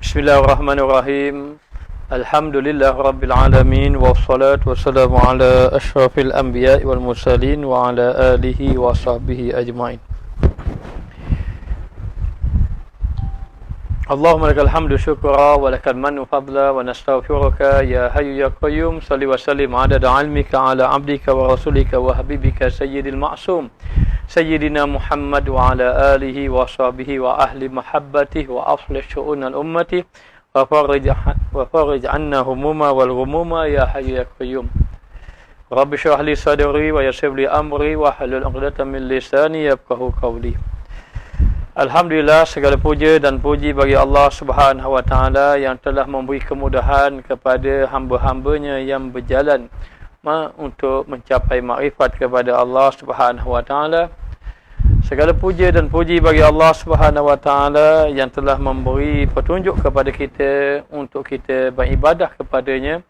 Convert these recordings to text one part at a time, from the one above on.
Bismillahirrahmanirrahim. Alhamdulillah Rabbil Alamin. Wassalatu wassalamu ala ashrafil anbiya wal mursalin wa ala alihi wa sahbihi ajma'in. Allahumma lakal hamdu syukra wa lakal mannu fadla wa nastaghfiruka ya hayyu ya qayyum. Salli wa sallim adada ilmika ala abdika wa rasulika wa habibika sayyidil ma'sum Sayyidina Muhammad wa ala alihi wa sahbihi wa ahli mahabbatihi wa aslih syu'unal ummati wa farij anna humuma wal ghumuma ya hayyu ya qayyum. Rabbi shrah li sadri wa yassir li amri wa hlul 'uqdatam min lisani yafqahu qawli. Alhamdulillah, segala puja dan puji bagi Allah Subhanahu wa taala yang telah memberi kemudahan kepada hamba-hambanya yang berjalan untuk mencapai makrifat kepada Allah Subhanahu wa taala. Segala puja dan puji bagi Allah Subhanahu wa taala yang telah memberi petunjuk kepada kita untuk kita beribadah kepadanya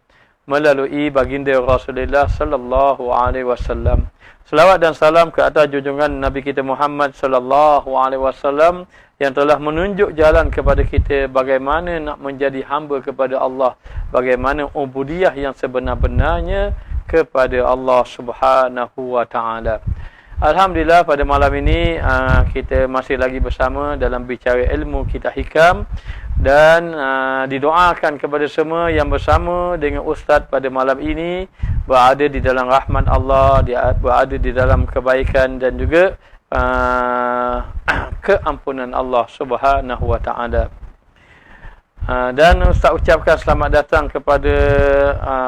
melalui baginda Rasulullah sallallahu alaihi wasallam. Selawat dan salam ke atas junjungan Nabi kita Muhammad sallallahu alaihi wasallam yang telah menunjuk jalan kepada kita bagaimana nak menjadi hamba kepada Allah, bagaimana ubudiyah yang sebenar-benarnya kepada Allah Subhanahu wa taala. Alhamdulillah, pada malam ini kita masih lagi bersama dalam bicara ilmu kita hikam dan didoakan kepada semua yang bersama dengan ustaz pada malam ini berada di dalam rahmat Allah, berada di dalam kebaikan dan juga keampunan Allah Subhanahu wa taala. Dan ustaz ucapkan selamat datang kepada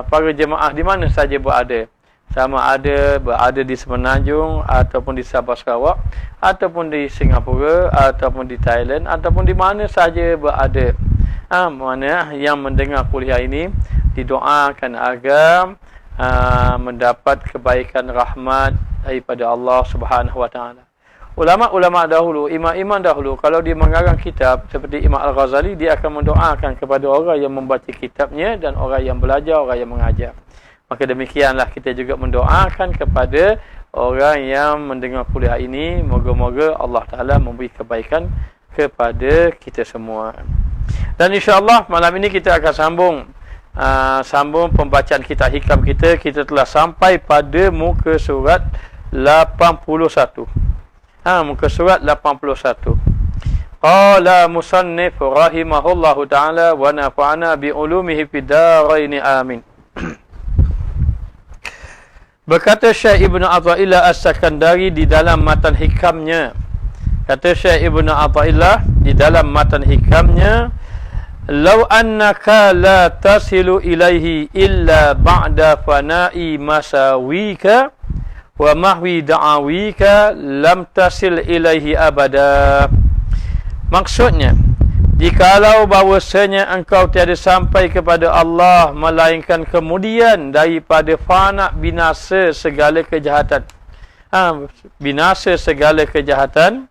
para jemaah di mana saja berada. Sama ada berada di Semenanjung ataupun di Sabah Sarawak ataupun di Singapura ataupun di Thailand ataupun di mana saja berada. Mana yang mendengar kuliah ini didoakan agar mendapat kebaikan rahmat daripada Allah Subhanahu wa taala. Ulama-ulama dahulu, imam-imam dahulu, kalau dia mengarang kitab seperti Imam Al-Ghazali, dia akan mendoakan kepada orang yang membaca kitabnya dan orang yang belajar, orang yang mengajar. Maka demikianlah kita juga mendoakan kepada orang yang mendengar kuliah ini, moga-moga Allah Ta'ala memberi kebaikan kepada kita semua. Dan insya-Allah malam ini kita akan sambung pembacaan kitab hikam kita. Kita telah sampai pada muka surat 81. Muka surat 81. Qala musannif rahimahullahu ta'ala wa nafa'ana bi ulumihi fid dharain amin. Berkata Syekh Ibn Athaillah As-Sakandari di dalam matan hikamnya. Kata Syekh Ibn Athaillah di dalam matan hikamnya, "Law annaka la tasilu ilaihi illa ba'da fana'i masawika wa mahwi da'awika lam tasil ilaihi abada." Maksudnya, jikalau bahawasanya engkau tiada sampai kepada Allah melainkan kemudian daripada fana binasa segala kejahatan. Binasa segala kejahatan,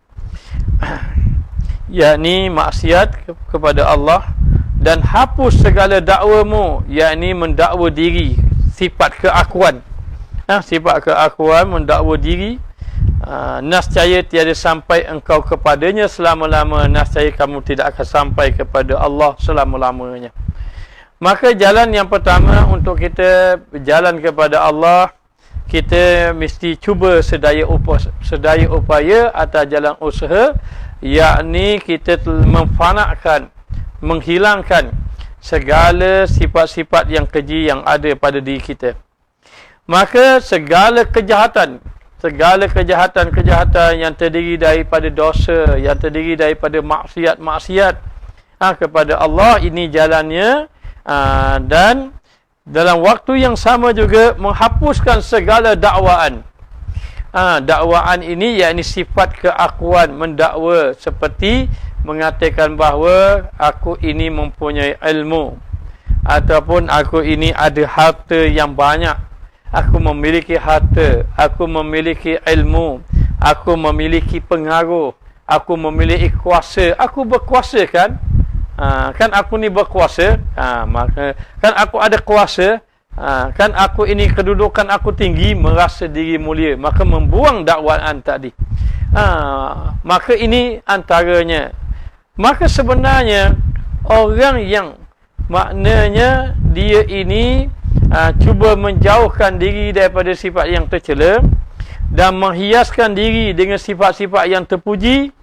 yakni maksiat kepada Allah, dan hapus segala dakwamu, yakni mendakwa diri, sifat keakuan. Sifat keakuan, mendakwa diri. Nascaya tiada sampai engkau kepadanya selama-lama, nascaya kamu tidak akan sampai kepada Allah selama-lamanya. Maka jalan yang pertama untuk kita berjalan kepada Allah, kita mesti cuba sedaya upaya atas jalan usaha, yakni kita memfanakkan, menghilangkan segala sifat-sifat yang keji yang ada pada diri kita. Maka segala kejahatan yang terdiri daripada dosa, yang terdiri daripada maksiat kepada Allah, ini jalannya. Dan dalam waktu yang sama juga menghapuskan segala dakwaan. Dakwaan ini yakni sifat keakuan, mendakwa, seperti mengatakan bahawa aku ini mempunyai ilmu, ataupun aku ini ada harta yang banyak, aku memiliki harta, aku memiliki ilmu, aku memiliki pengaruh, aku memiliki kuasa, aku berkuasa kan? Kan aku ni berkuasa, maka kan aku ada kuasa, kan aku ini kedudukan aku tinggi, merasa diri mulia, maka membuang dakwaan tadi. Maka ini antaranya. Maka sebenarnya orang yang maknanya dia ini cuba menjauhkan diri daripada sifat yang tercela dan menghiaskan diri dengan sifat-sifat yang terpuji,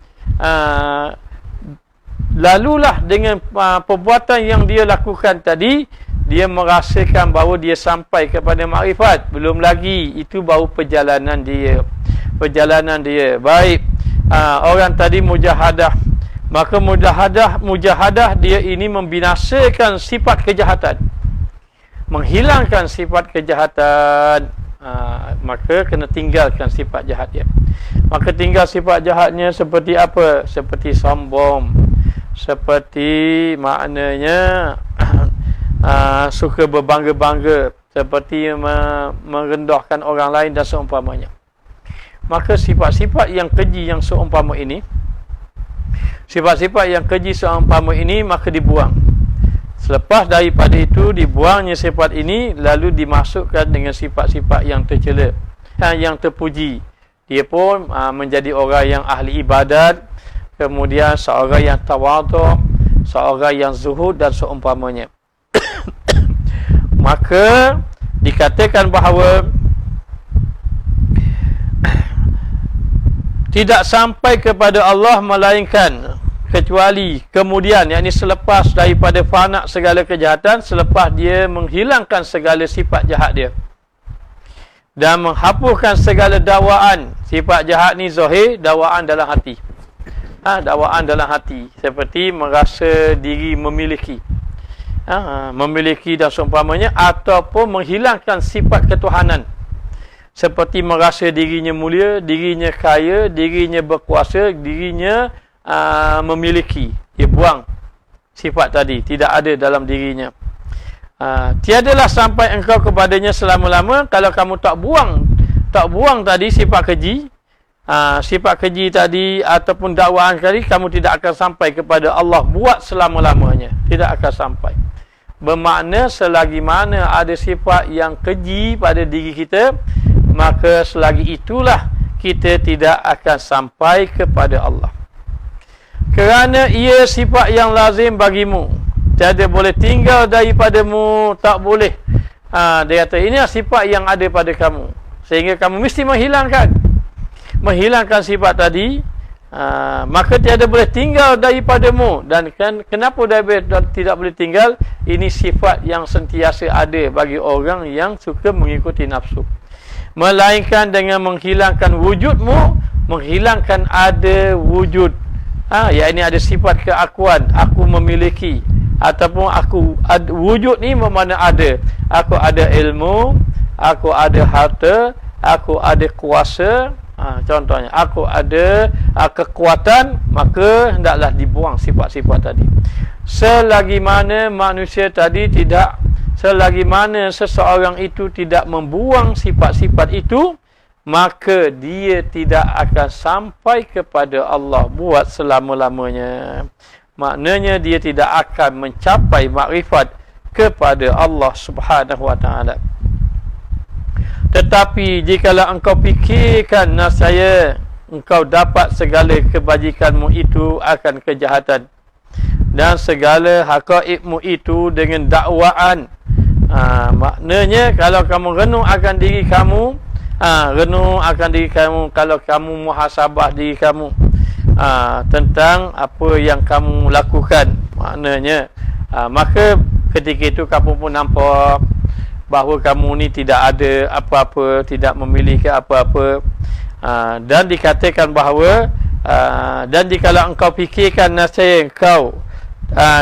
lalulah dengan perbuatan yang dia lakukan tadi, dia merasakan bahawa dia sampai kepada makrifat. Belum lagi, itu baru perjalanan dia. Baik, orang tadi mujahadah, maka mujahadah dia ini membinasakan sifat kejahatan, menghilangkan sifat kejahatan. Maka kena tinggalkan sifat jahat dia. Maka tinggal sifat jahatnya seperti apa? Seperti sombong, seperti maknanya suka berbangga-bangga, seperti merendahkan orang lain dan seumpamanya. Maka sifat-sifat yang keji yang seumpama ini, maka dibuang. Selepas daripada itu dibuangnya sifat ini, lalu dimasukkan dengan sifat-sifat yang tercela, yang terpuji. Dia pun menjadi orang yang ahli ibadat, kemudian seorang yang tawadhu', seorang yang zuhud dan seumpamanya. Maka dikatakan bahawa tidak sampai kepada Allah melainkan kecuali kemudian, yakni selepas daripada fana segala kejahatan, selepas dia menghilangkan segala sifat jahat dia dan menghapuskan segala dakwaan. Sifat jahat ni zahir, dakwaan dalam hati. Dakwaan dalam hati, seperti merasa diri memiliki, memiliki dan seumpamanya, ataupun menghilangkan sifat ketuhanan, seperti merasa dirinya mulia, dirinya kaya, dirinya berkuasa, dirinya memiliki. Dia buang sifat tadi, tidak ada dalam dirinya. Tiadalah sampai engkau kepadanya selama-lama kalau kamu tak buang tadi sifat keji, sifat keji tadi ataupun dakwaan tadi, kamu tidak akan sampai kepada Allah buat selama-lamanya, tidak akan sampai. Bermakna selagi mana ada sifat yang keji pada diri kita, maka selagi itulah kita tidak akan sampai kepada Allah. Kerana ia sifat yang lazim bagimu, tiada boleh tinggal daripadamu, tak boleh. Dia kata ini sifat yang ada pada kamu, sehingga kamu mesti menghilangkan sifat tadi. Maka tiada boleh tinggal daripadamu. Dan kenapa tidak boleh tinggal? Ini sifat yang sentiasa ada bagi orang yang suka mengikuti nafsu. Melainkan dengan menghilangkan wujudmu, menghilangkan ada wujud. Ini ada sifat keakuan, aku memiliki, ataupun aku ada, wujud ni bermakna ada. Aku ada ilmu, aku ada harta, aku ada kuasa, contohnya aku ada kekuatan, maka hendaklah dibuang sifat-sifat tadi. Selagi mana manusia tadi tidak, selagi mana seseorang itu tidak membuang sifat-sifat itu, maka dia tidak akan sampai kepada Allah buat selama-lamanya. Maknanya dia tidak akan mencapai makrifat kepada Allah Subhanahu wa taala. Tetapi jikalau engkau fikirkan nascaya engkau dapat segala kebajikanmu itu akan kejahatan, dan segala haqaiqmu itu dengan dakwaan. Maknanya kalau kamu renung akan diri kamu, kalau kamu muhasabah diri kamu tentang apa yang kamu lakukan, maknanya maka ketika itu kamu pun nampak bahawa kamu ni tidak ada apa-apa, tidak memiliki apa-apa. Dan dikatakan bahawa dan jikalau engkau fikirkan nascaya engkau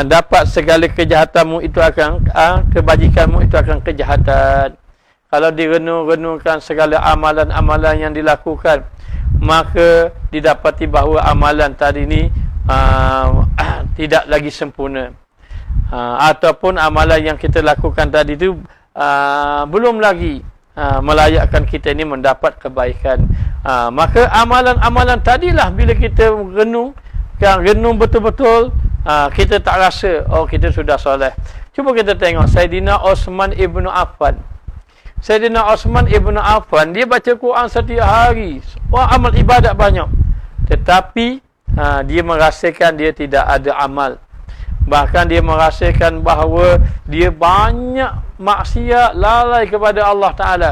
dapat segala kejahatanmu itu akan kebajikanmu itu akan kejahatan. Kalau direnung-renungkan segala amalan-amalan yang dilakukan, maka didapati bahawa amalan tadi ni tidak lagi sempurna, ataupun amalan yang kita lakukan tadi itu belum lagi melayakkan kita ini mendapat kebaikan. Maka amalan-amalan tadilah bila kita renung betul-betul, kita tak rasa kita sudah soleh. Cuba kita tengok Saidina Osman Ibn Affan. Saidina Osman Ibn Affan, dia baca Quran setiap hari, amal ibadat banyak, tetapi dia merasakan dia tidak ada amal. Bahkan dia merasakan bahawa dia banyak maksiat, lalai kepada Allah Ta'ala.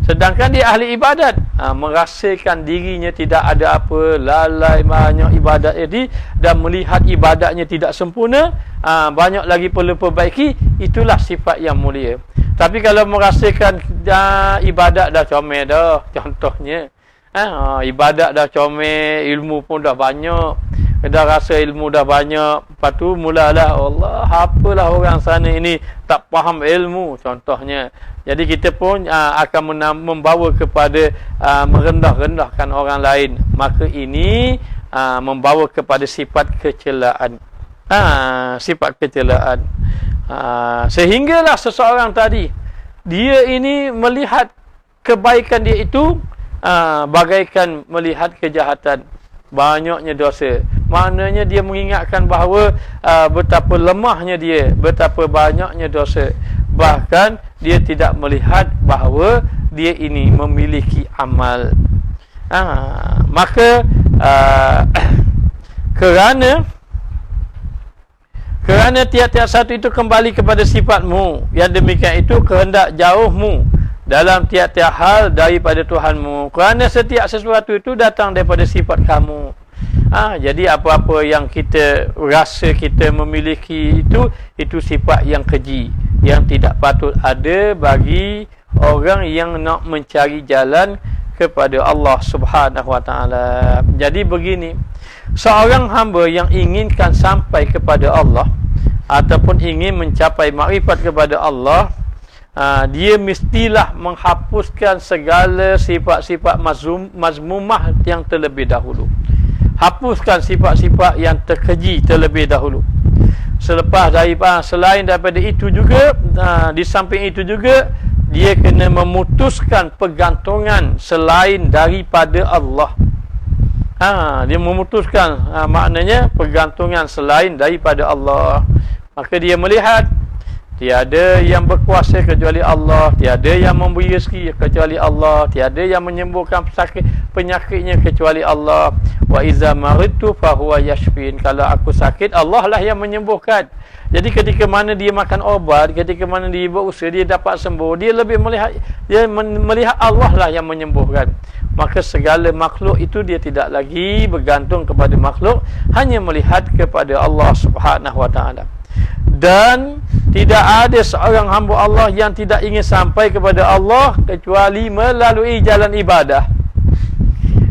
Sedangkan dia ahli ibadat, merasakan dirinya tidak ada apa, lalai banyak ibadat ini, dan melihat ibadatnya tidak sempurna, banyak lagi perlu perbaiki. Itulah sifat yang mulia. Tapi kalau merasakan ibadat dah comel dah, contohnya ibadat dah comel, ilmu pun dah banyak, dah rasa ilmu dah banyak, lepas tu mulalah Allah, apalah orang sana ini tak faham ilmu, contohnya. Jadi kita pun akan membawa kepada merendah-rendahkan orang lain. Maka ini membawa kepada sifat kecelaan. Sifat kecelaan. Sehinggalah seseorang tadi, dia ini melihat kebaikan dia itu bagaikan melihat kejahatan. Banyaknya dosa. Maknanya dia mengingatkan bahawa betapa lemahnya dia, betapa banyaknya dosa. Bahkan dia tidak melihat bahawa dia ini memiliki amal. Maka kerana tiap-tiap satu itu kembali kepada sifatmu, yang demikian itu kehendak jauhmu dalam tiap-tiap hal daripada Tuhanmu. Kerana setiap sesuatu itu datang daripada sifat kamu. Jadi apa-apa yang kita rasa kita memiliki itu sifat yang keji, yang tidak patut ada bagi orang yang nak mencari jalan kepada Allah Subhanahu Wa Taala. Jadi begini, seorang hamba yang inginkan sampai kepada Allah ataupun ingin mencapai makrifat kepada Allah, dia mestilah menghapuskan segala sifat-sifat mazmumah yang terlebih dahulu. Hapuskan sifat-sifat yang terkeji terlebih dahulu. Selain daripada itu juga, di samping itu juga, dia kena memutuskan pergantungan selain daripada Allah. Dia memutuskan, maknanya pergantungan selain daripada Allah. Maka dia melihat tiada yang berkuasa kecuali Allah, tiada yang memberi rezeki kecuali Allah, tiada yang menyembuhkan penyakitnya kecuali Allah. Wa iza maridtu fahuwa yashfin. Kalau aku sakit, Allah lah yang menyembuhkan. Jadi ketika mana dia makan obat, ketika mana dia berusaha dia dapat sembuh, dia lebih melihat Allah lah yang menyembuhkan. Maka segala makhluk itu dia tidak lagi bergantung kepada makhluk, hanya melihat kepada Allah Subhanahu Wa Taala. Dan tidak ada seorang hamba Allah yang tidak ingin sampai kepada Allah kecuali melalui jalan ibadah.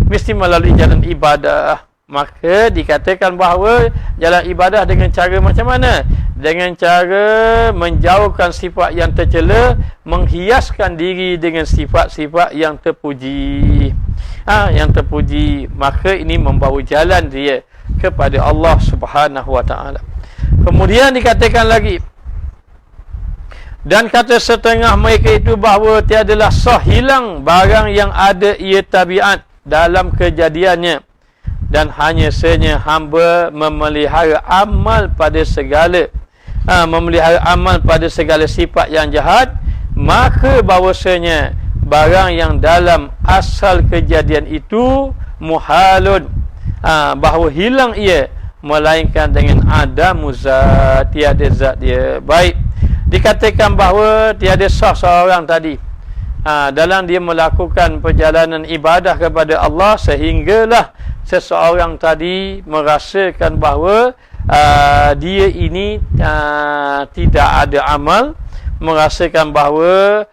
Mesti melalui jalan ibadah. Maka dikatakan bahawa jalan ibadah dengan cara macam mana? Dengan cara menjauhkan sifat yang tercela, menghiaskan diri dengan sifat-sifat yang terpuji. Yang terpuji. Maka ini membawa jalan dia kepada Allah Subhanahu Wa Taala. Kemudian dikatakan lagi, dan kata setengah mereka itu bahawa tiadalah sah hilang barang yang ada ia tabiat dalam kejadiannya, dan hanya sahaja hamba memelihara amal pada segala sifat yang jahat, maka bahawasanya barang yang dalam asal kejadian itu muhalun, bahawa hilang ia, melainkan dengan adamu zat, tiada zat dia. Baik, dikatakan bahawa tiada sah seorang tadi dalam dia melakukan perjalanan ibadah kepada Allah, sehinggalah seseorang tadi merasakan bahawa dia ini tidak ada amal, merasakan bahawa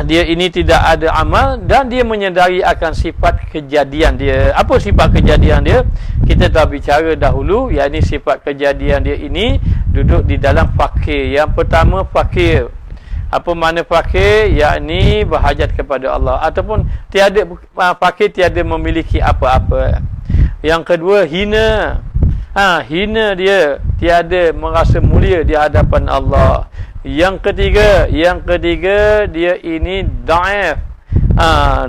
dia ini tidak ada amal, dan dia menyedari akan sifat kejadian dia. Apa sifat kejadian dia? Kita dah bicara dahulu, yakni sifat kejadian dia ini duduk di dalam fakir. Yang pertama, fakir. Apa makna fakir? Yakni berhajat kepada Allah, ataupun tiada fakir, tiada memiliki apa-apa. Yang kedua, hina. Hina dia, tiada merasa mulia di hadapan Allah. Yang ketiga dia ini da'if.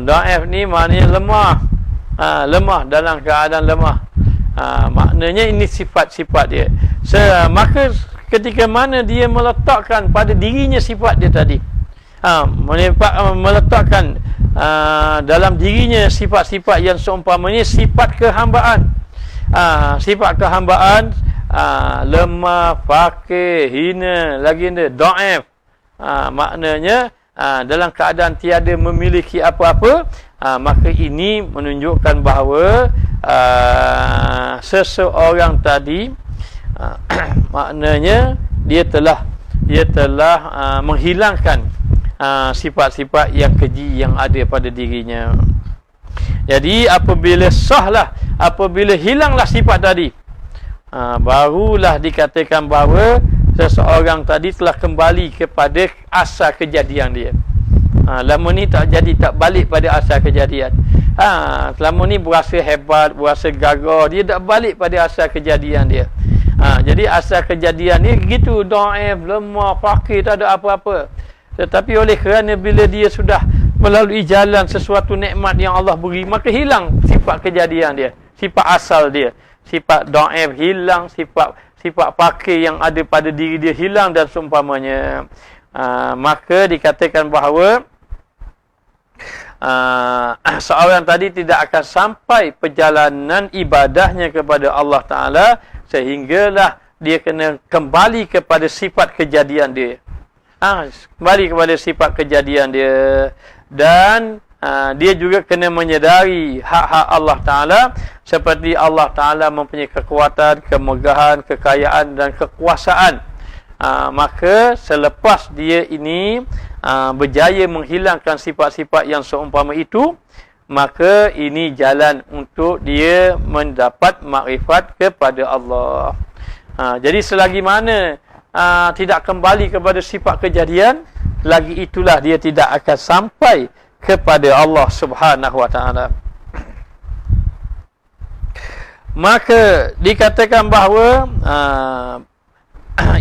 Da'if ni maknanya lemah. Lemah, dalam keadaan lemah. Maknanya ini sifat-sifat dia. Maka ketika mana dia meletakkan pada dirinya sifat dia tadi, meletakkan dalam dirinya sifat-sifat yang seumpamanya sifat kehambaan, sifat kehambaan, lemah, fakir, hina, lagi ni dhaif, maknanya dalam keadaan tiada memiliki apa-apa, maka ini menunjukkan bahawa seseorang tadi maknanya dia telah menghilangkan sifat-sifat yang keji yang ada pada dirinya. Jadi apabila hilanglah sifat tadi, barulah dikatakan bahawa seseorang tadi telah kembali kepada asal kejadian dia. Lama ni tak balik pada asal kejadian. Selama ni berasa hebat, berasa gagah, dia tak balik pada asal kejadian dia. Jadi asal kejadian ni gitu, dhaif, lemah, fakir, tak ada apa-apa. Tetapi oleh kerana bila dia sudah melalui jalan sesuatu nikmat yang Allah beri, maka hilang sifat kejadian dia, sifat asal dia. Sifat dhaif hilang, sifat fakir yang ada pada diri dia hilang dan seumpamanya. Maka dikatakan bahawa seorang tadi tidak akan sampai perjalanan ibadahnya kepada Allah Ta'ala, sehinggalah dia kena kembali kepada sifat kejadian dia. Kembali kepada sifat kejadian dia. Dan dia juga kena menyedari hak-hak Allah Ta'ala, seperti Allah Ta'ala mempunyai kekuatan, kemegahan, kekayaan dan kekuasaan. Maka selepas dia ini berjaya menghilangkan sifat-sifat yang seumpama itu, maka ini jalan untuk dia mendapat makrifat kepada Allah. Jadi selagi mana tidak kembali kepada sifat kejadian, lagi itulah dia tidak akan sampai kepada Allah Subhanahu wa Ta'ala. Maka dikatakan bahawa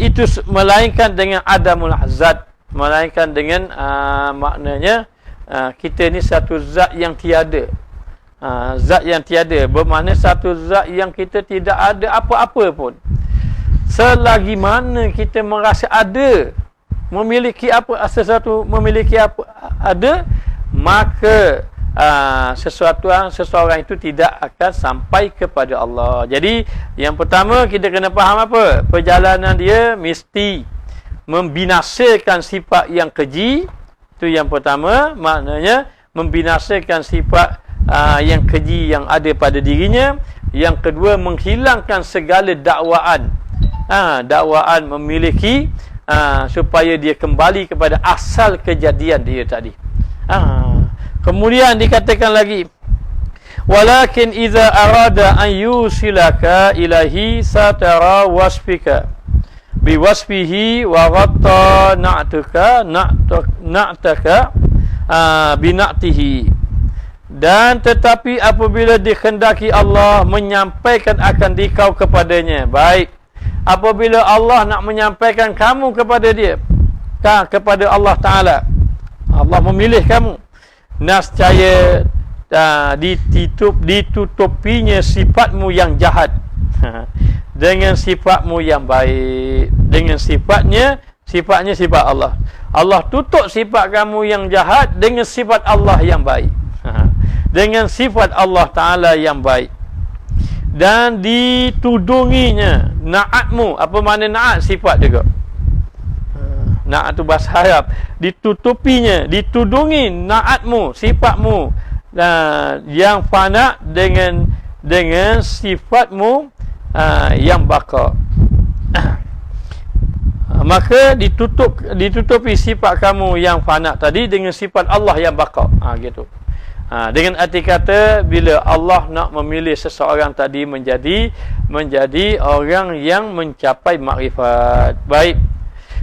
itu melainkan dengan adamul zat, melainkan dengan maknanya kita ni satu zat yang tiada. Zat yang tiada bermakna satu zat yang kita tidak ada apa-apa pun. Selagi mana kita merasa ada, memiliki apa, sesuatu memiliki apa ada, maka seseorang itu tidak akan sampai kepada Allah. Jadi yang pertama kita kena faham apa? Perjalanan dia mesti membinasakan sifat yang keji. Itu yang pertama, maknanya membinasakan sifat yang keji yang ada pada dirinya. Yang kedua, menghilangkan segala dakwaan. Dakwaan memiliki supaya dia kembali kepada asal kejadian dia tadi. Kemudian dikatakan lagi, walakin idza arada an yusilaka ilahi satara wasfika biwasfihi wa ghatta na'taka bina'tihi. Dan tetapi apabila dikehendaki Allah menyampaikan akan dikau kepadanya, baik apabila Allah nak menyampaikan kamu kepada dia, kepada Allah Ta'ala, Allah memilih kamu, nascaya ditutupinya sifatmu yang jahat dengan sifatmu yang baik. Dengan sifatnya sifat Allah. Allah tutup sifat kamu yang jahat dengan sifat Allah yang baik. Dengan sifat Allah Ta'ala yang baik. Dan ditudunginya na'atmu. Apa makna na'at? Sifat juga. Na'at tu bahasa Arab. Ditutupinya, ditudungi na'atmu, sifatmu yang fana dengan sifatmu yang baka. Maka ditutupi sifat kamu yang fana tadi dengan sifat Allah yang baka. Gitu. Dengan arti kata, bila Allah nak memilih seseorang tadi menjadi orang yang mencapai makrifat. Baik.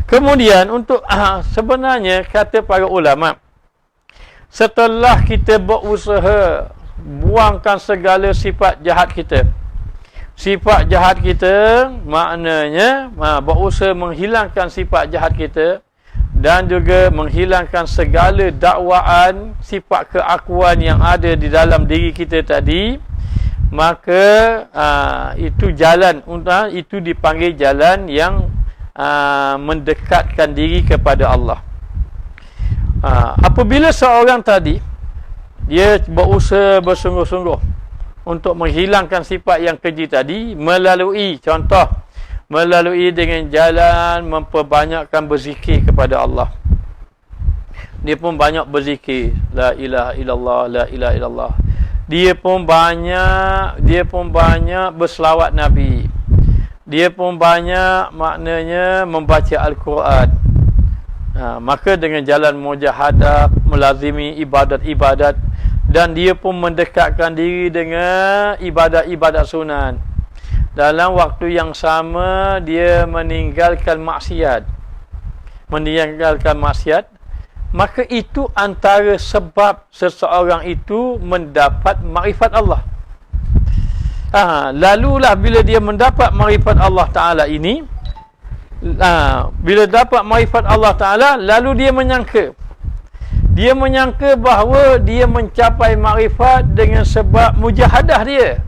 Kemudian untuk sebenarnya kata para ulama, setelah kita berusaha buangkan segala sifat jahat kita, sifat jahat kita maknanya berusaha menghilangkan sifat jahat kita dan juga menghilangkan segala dakwaan sifat keakuan yang ada di dalam diri kita tadi, maka itu jalan, itu dipanggil jalan yang mendekatkan diri kepada Allah. Apabila seorang tadi dia berusaha bersungguh-sungguh untuk menghilangkan sifat yang keji tadi melalui contoh melalui dengan jalan memperbanyakkan berzikir kepada Allah. Dia pun banyak berzikir, la ilaha illallah, la ilaha illallah. Dia pun banyak berselawat Nabi. Dia pun banyak maknanya membaca Al-Quran. Maka dengan jalan mujahadah, melazimi ibadat-ibadat, dan dia pun mendekatkan diri dengan ibadat-ibadat sunat. Dalam waktu yang sama dia meninggalkan maksiat. Maka itu antara sebab seseorang itu mendapat makrifat Allah. Lalulah bila dia mendapat makrifat Allah Ta'ala ini, bila dapat makrifat Allah Ta'ala, lalu dia menyangka bahawa dia mencapai makrifat dengan sebab mujahadah dia.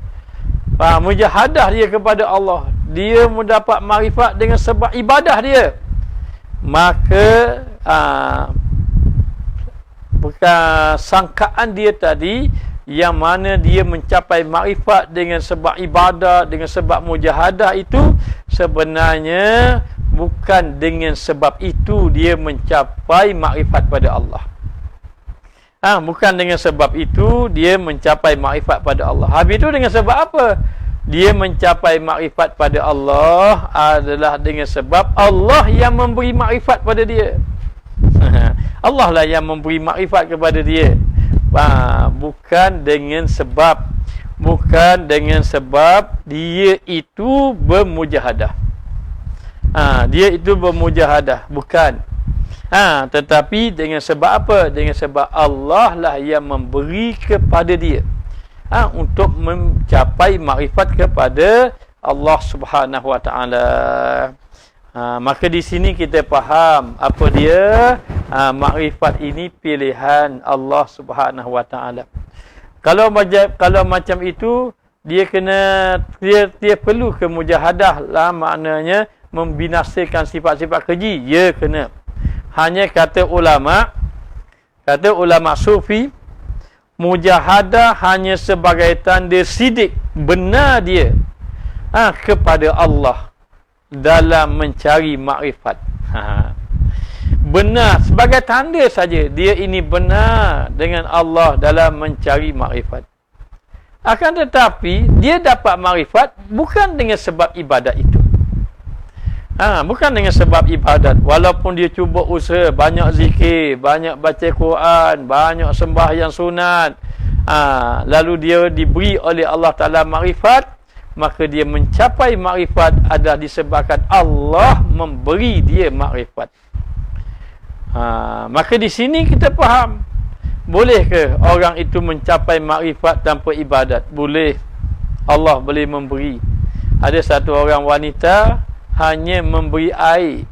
Mujahadah dia kepada Allah. Dia mendapat makrifat dengan sebab ibadah dia. Maka bukan sangkaan dia tadi yang mana dia mencapai makrifat dengan sebab ibadah, dengan sebab mujahadah, itu sebenarnya bukan dengan sebab itu dia mencapai makrifat pada Allah. Bukan dengan sebab itu dia mencapai makrifat pada Allah. Habis itu dengan sebab apa? Dia mencapai makrifat pada Allah adalah dengan sebab Allah yang memberi makrifat pada dia. Allah lah yang memberi makrifat kepada dia. Bukan dengan sebab dia itu bermujahadah. Dia itu bermujahadah, bukan. Tetapi dengan sebab apa? Dengan sebab Allah lah yang memberi kepada dia untuk mencapai makrifat kepada Allah Subhanahu Wa Taala. Maka di sini kita faham apa dia makrifat ini pilihan Allah Subhanahu Wa Taala. Kalau macam itu dia perlu ke mujahadah lah, maknanya membinasakan sifat-sifat keji. Ya, kena. Hanya kata ulama sufi, mujahadah hanya sebagai tanda sidik benar dia kepada Allah dalam mencari makrifat. Benar sebagai tanda saja dia ini benar dengan Allah dalam mencari makrifat. Akan tetapi dia dapat makrifat bukan dengan sebab ibadat itu. Bukan dengan sebab ibadat. Walaupun dia cuba usaha banyak zikir, banyak baca Quran, banyak sembahyang sunat, lalu dia diberi oleh Allah Ta'ala makrifat, maka dia mencapai makrifat adalah disebabkan Allah memberi dia makrifat. Maka di sini kita faham, boleh ke orang itu mencapai makrifat tanpa ibadat? Boleh. Allah boleh memberi. Ada satu orang wanita hanya memberi air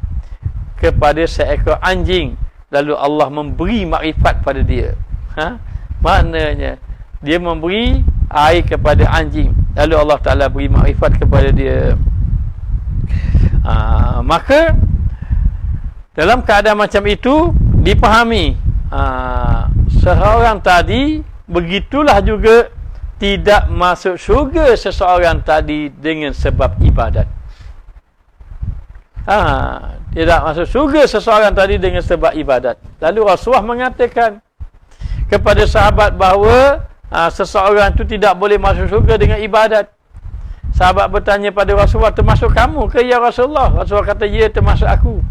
kepada seekor anjing, lalu Allah memberi makrifat pada dia. Maknanya dia memberi air kepada anjing, lalu Allah Ta'ala beri makrifat kepada dia. Maka dalam keadaan macam itu dipahami, seseorang tadi begitulah juga tidak masuk syurga seseorang tadi dengan sebab ibadat. Tidak masuk syurga seseorang tadi dengan sebab ibadat. Lalu Rasulullah mengatakan kepada sahabat bahawa seseorang itu tidak boleh masuk syurga dengan ibadat. Sahabat bertanya pada Rasulullah, termasuk kamu ke ya Rasulullah? Rasulullah kata, ya, termasuk aku.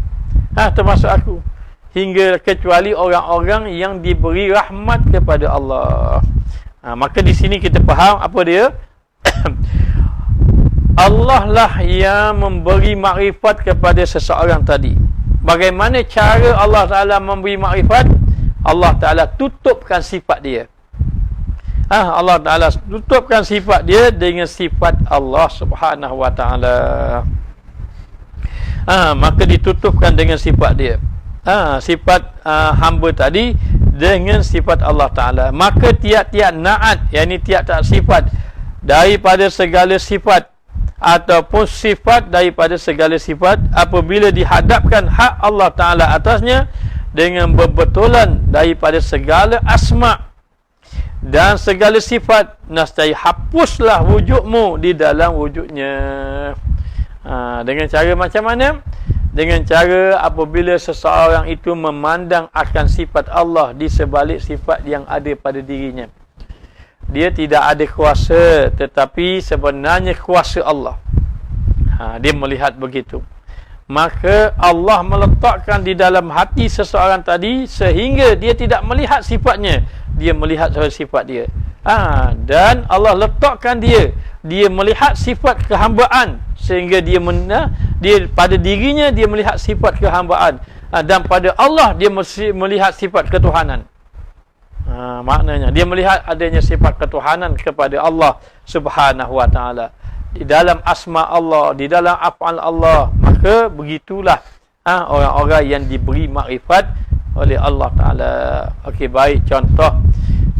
Termasuk aku. Hingga kecuali orang-orang yang diberi rahmat kepada Allah. Maka di sini kita faham apa dia? Allah lah yang memberi makrifat kepada seseorang tadi. Bagaimana cara Allah Ta'ala memberi makrifat? Allah Ta'ala tutupkan sifat dia. Allah Ta'ala tutupkan sifat dia dengan sifat Allah Subhanahu Wa Ta'ala. Maka ditutupkan dengan sifat dia. Sifat hamba tadi dengan sifat Allah Ta'ala. Maka tiap-tiap naat, yakni tiap-tiap sifat daripada segala sifat, ataupun sifat daripada segala sifat, apabila dihadapkan hak Allah Ta'ala atasnya dengan berbetulan daripada segala asma' dan segala sifat, nescaya hapuslah wujudmu di dalam wujudnya. Dengan cara macam mana? Dengan cara apabila seseorang itu memandang akan sifat Allah di sebalik sifat yang ada pada dirinya. Dia tidak ada kuasa, tetapi sebenarnya kuasa Allah. Dia melihat begitu. Maka Allah meletakkan di dalam hati seseorang tadi sehingga dia tidak melihat sifatnya, dia melihat sifat dia. Dan Allah letakkan dia melihat sifat kehambaan sehingga dia pada dirinya dia melihat sifat kehambaan, dan pada Allah dia mesti melihat sifat ketuhanan. Maknanya dia melihat adanya sifat ketuhanan kepada Allah Subhanahu wa taala di dalam asma Allah, di dalam af'al Allah. Maka begitulah orang-orang yang diberi makrifat oleh Allah Taala. Okey, baik, contoh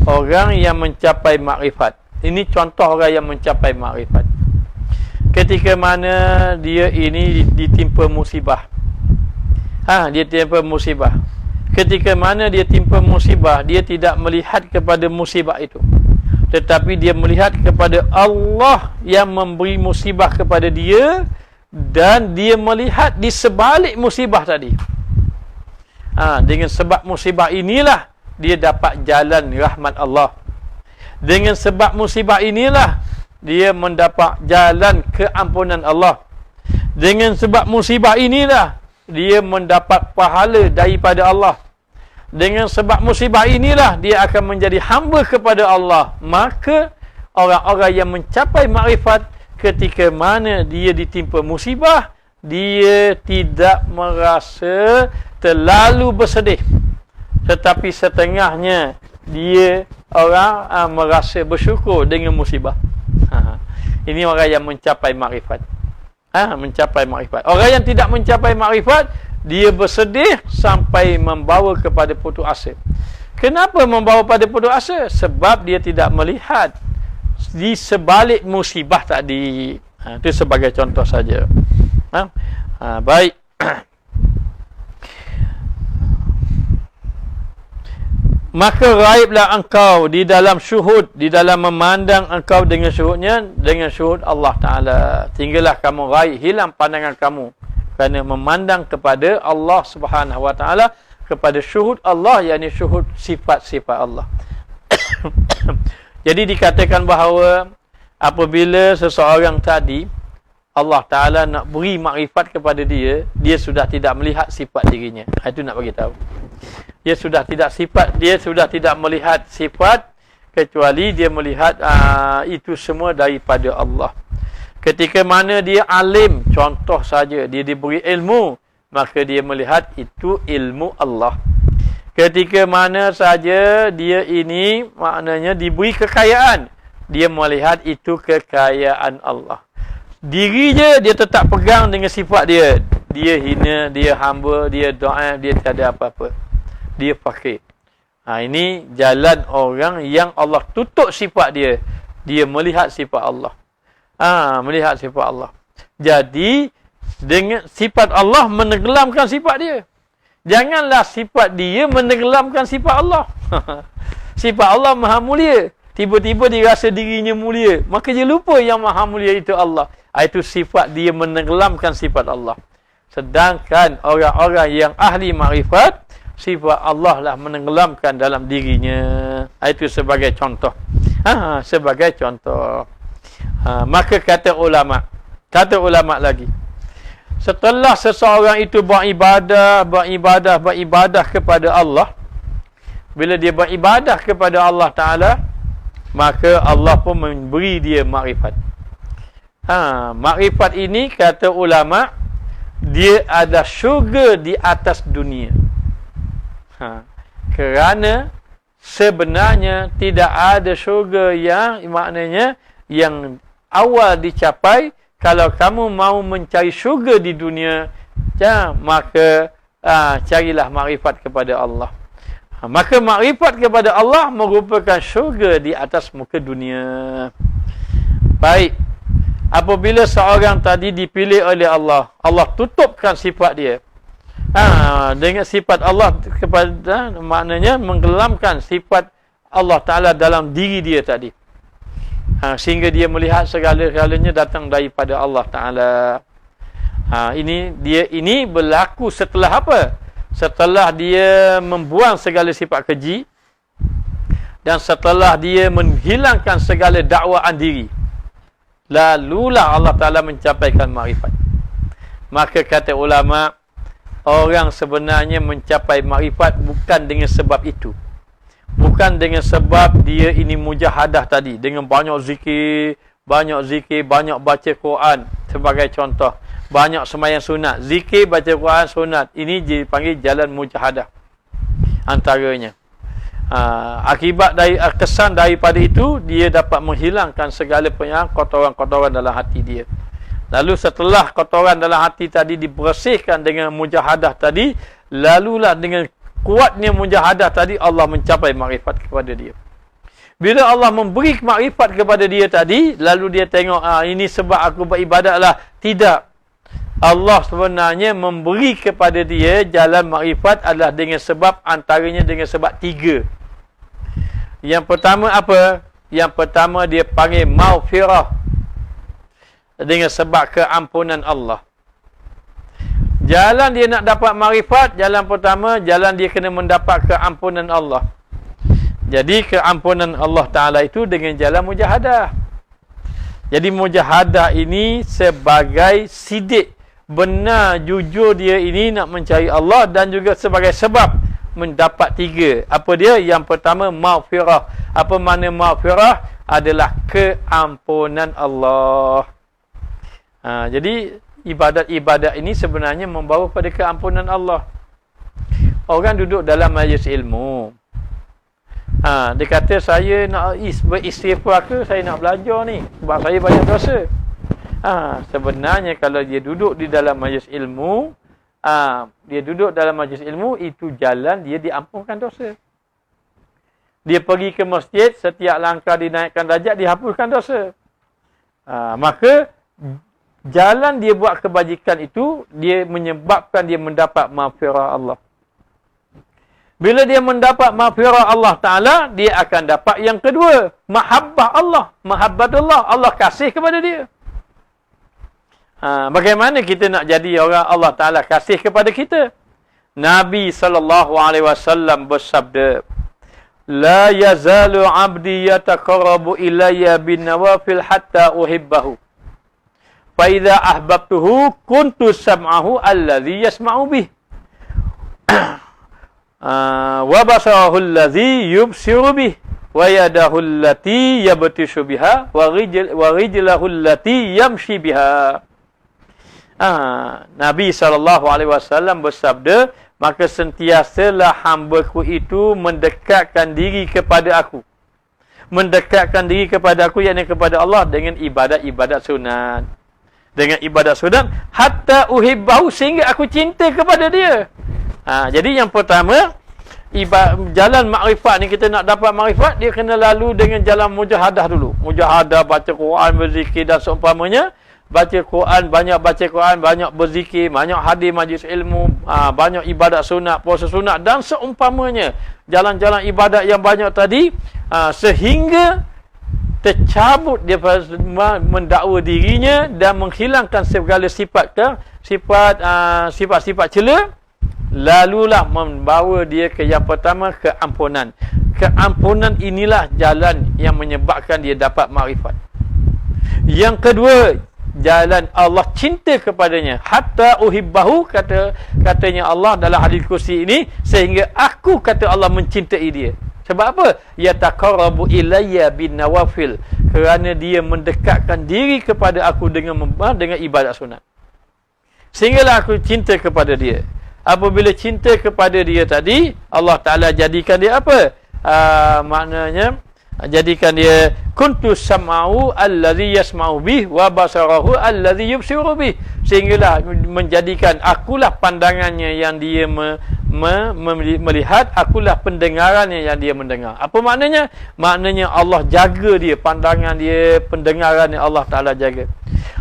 orang yang mencapai makrifat. Ini contoh orang yang mencapai makrifat. Ketika mana dia ini ditimpa musibah. Dia timpa musibah. Ketika mana dia timpa musibah, dia tidak melihat kepada musibah itu, tetapi dia melihat kepada Allah yang memberi musibah kepada dia, dan dia melihat di sebalik musibah tadi. Dengan sebab musibah inilah dia dapat jalan rahmat Allah. Dengan sebab musibah inilah dia mendapat jalan keampunan Allah. Dengan sebab musibah inilah dia mendapat pahala daripada Allah. Dengan sebab musibah inilah dia akan menjadi hamba kepada Allah. Maka orang-orang yang mencapai makrifat, ketika mana dia ditimpa musibah, dia tidak merasa terlalu bersedih, tetapi setengahnya dia orang merasa bersyukur dengan musibah. Ini orang yang mencapai makrifat. Mencapai makrifat. Orang yang tidak mencapai makrifat, dia bersedih sampai membawa kepada putus asa. Kenapa membawa pada putus asa? Sebab dia tidak melihat di sebalik musibah tadi. Itu sebagai contoh saja. Baik. Maka raiblah engkau di dalam syuhud, di dalam memandang engkau dengan syuhudnya, dengan syuhud Allah Ta'ala. Tinggallah kamu raib, hilang pandangan kamu kerana memandang kepada Allah Subhanahu Wa Ta'ala, kepada syuhud Allah, yakni syuhud sifat-sifat Allah. Jadi dikatakan bahawa apabila seseorang tadi Allah Ta'ala nak beri makrifat kepada dia, dia sudah tidak melihat sifat dirinya. Itu nak bagi tahu. Dia sudah tidak melihat sifat, kecuali dia melihat itu semua daripada Allah. Ketika mana dia alim, contoh saja, dia diberi ilmu, maka dia melihat itu ilmu Allah. Ketika mana saja dia ini maknanya diberi kekayaan, dia melihat itu kekayaan Allah. Dirinya dia tetap pegang dengan sifat dia. Dia hina, dia hamba, dia doa, dia tiada apa-apa. Dia fakir. Ini jalan orang yang Allah tutup sifat dia. Dia melihat sifat Allah. Melihat sifat Allah. Jadi dengan sifat Allah menenggelamkan sifat dia. Janganlah sifat dia menenggelamkan sifat Allah. Sifat Allah maha mulia. Tiba-tiba dia rasa dirinya mulia, maka dia lupa yang maha mulia itu Allah. Itu sifat dia menenggelamkan sifat Allah. Sedangkan orang-orang yang ahli makrifat, sifat Allah lah menenggelamkan dalam dirinya. Itu sebagai contoh. Sebagai contoh. Maka kata ulama lagi, setelah seseorang itu beribadah kepada Allah, bila dia beribadah kepada Allah Ta'ala, maka Allah pun memberi dia makrifat. Makrifat ini kata ulama, dia ada syurga di atas dunia. Kerana sebenarnya tidak ada syurga yang maknanya yang awal dicapai. Kalau kamu mau mencari syurga di dunia, maka carilah makrifat kepada Allah. Maka makrifat kepada Allah merupakan syurga di atas muka dunia. Baik. Apabila seorang tadi dipilih oleh Allah, Allah tutupkan sifat dia. Dengan sifat Allah kepada, maknanya menggelamkan sifat Allah Ta'ala dalam diri dia tadi. Sehingga dia melihat segala-galanya datang daripada Allah Ta'ala. Ini berlaku setelah apa? Setelah dia membuang segala sifat keji dan setelah dia menghilangkan segala dakwaan diri. Lalulah Allah Ta'ala mencapaikan makrifat. Maka kata ulama, orang sebenarnya mencapai makrifat bukan dengan sebab itu. Bukan dengan sebab dia ini mujahadah tadi, dengan banyak zikir, banyak baca Quran sebagai contoh. Banyak sembahyang sunat, zikir, baca Quran, sunat. Ini dipanggil jalan mujahadah antaranya. Akibat dari kesan daripada itu, dia dapat menghilangkan segala kotoran-kotoran dalam hati dia. Lalu setelah kotoran dalam hati tadi dibersihkan dengan mujahadah tadi, lalulah dengan kuatnya mujahadah tadi Allah mencapai makrifat kepada dia. Bila Allah memberi makrifat kepada dia tadi, lalu dia tengok, ini sebab aku beribadat lah. Tidak. Allah sebenarnya memberi kepada dia jalan makrifat adalah dengan sebab, antaranya dengan sebab 3. Yang pertama apa? Yang pertama dia panggil maghfirah, dengan sebab keampunan Allah. Jalan dia nak dapat makrifat, jalan pertama, jalan dia kena mendapat keampunan Allah. Jadi keampunan Allah Ta'ala itu dengan jalan mujahadah. Jadi mujahadah ini sebagai sidik, benar jujur dia ini nak mencari Allah, dan juga sebagai sebab mendapat 3. Apa dia? Yang pertama maghfirah. Apa makna maghfirah? Adalah keampunan Allah. Jadi ibadat-ibadat ini sebenarnya membawa pada keampunan Allah. Orang duduk dalam majlis ilmu, dia kata saya nak beristighfar ke, saya nak belajar ni sebab saya banyak dosa. Sebenarnya kalau dia duduk di dalam majlis ilmu, itu jalan dia diampunkan dosa. Dia pergi ke masjid, setiap langkah dinaikkan darjat, dihapuskan dosa. Maka jalan dia buat kebajikan itu, dia menyebabkan dia mendapat maghfirah Allah. Bila dia mendapat maghfirah Allah Ta'ala, dia akan dapat yang kedua, mahabbah Allah. Mahabbatullah, Allah kasih kepada dia. Bagaimana kita nak jadi orang Allah Ta'ala kasih kepada kita? Nabi SAW bersabda, La yazalu abdi yataqarrabu ilayya bin nawafil hatta uhibbahu. Faidha ahbabtuhu kuntu sam'ahu alladhi yasma'u bih. Wa basarahu alladhi yubsiru bih. Wa yadahu allati yabtishu biha. Wa rijlahu allati yamshi biha. Nabi SAW bersabda, maka sentiasalah hamba-Ku itu mendekatkan diri kepada Aku. Mendekatkan diri kepada Aku, yakni kepada Allah, dengan ibadat-ibadat sunat. Dengan ibadat sunat, hatta uhibbahu, sehingga aku cinta kepada dia. Jadi yang pertama, jalan makrifat ni, kita nak dapat makrifat, dia kena lalu dengan jalan mujahadah dulu. Mujahadah, baca Quran, berzikir dan seumpamanya. Baca Quran, banyak berzikir, banyak hadir majlis ilmu, banyak ibadat sunat, puasa sunat dan seumpamanya. Jalan-jalan ibadat yang banyak tadi, sehingga tercabut dia mendakwa dirinya dan menghilangkan segala sifat-sifat cela. Lalulah membawa dia ke yang pertama, keampunan. Keampunan inilah jalan yang menyebabkan dia dapat makrifat. Yang kedua, jalan Allah cinta kepadanya, hatta uhibbahu, katanya Allah dalam hadis kursi ini, sehingga aku, kata Allah, mencintai dia. Sebab apa? Yataqarrabu ilayya bin nawafil, kerana dia mendekatkan diri kepada aku dengan ibadat sunat, sehinggalah aku cinta kepada dia. Apabila cinta kepada dia tadi, Allah Ta'ala jadikan dia apa? Maknanya jadikan dia kuntu sam'ahu alladhi yasma'u bih wa basarahu alladhi yubsiru bih, sehinggalah menjadikan akulah pandangannya yang dia melihat, akulah pendengarannya yang dia mendengar. Apa maknanya? Maknanya Allah jaga dia, pandangan dia, pendengarannya Allah Ta'ala jaga.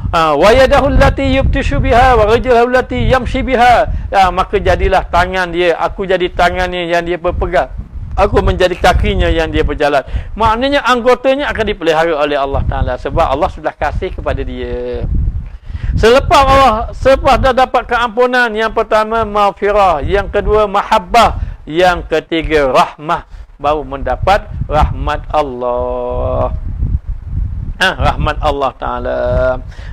Wa yadahu allati yubtishu biha wa rijluhu allati yamshi biha, maka jadilah tangan dia, aku jadi tangannya yang dia berpegang, aku menjadi kakinya yang dia berjalan. Maknanya anggotanya akan dipelihara oleh Allah Ta'ala, sebab Allah sudah kasih kepada dia. Selepas dah dapat keampunan, yang pertama maghfirah, yang kedua mahabbah, yang ketiga rahmah, baru mendapat rahmat Allah. Rahmat Allah Ta'ala.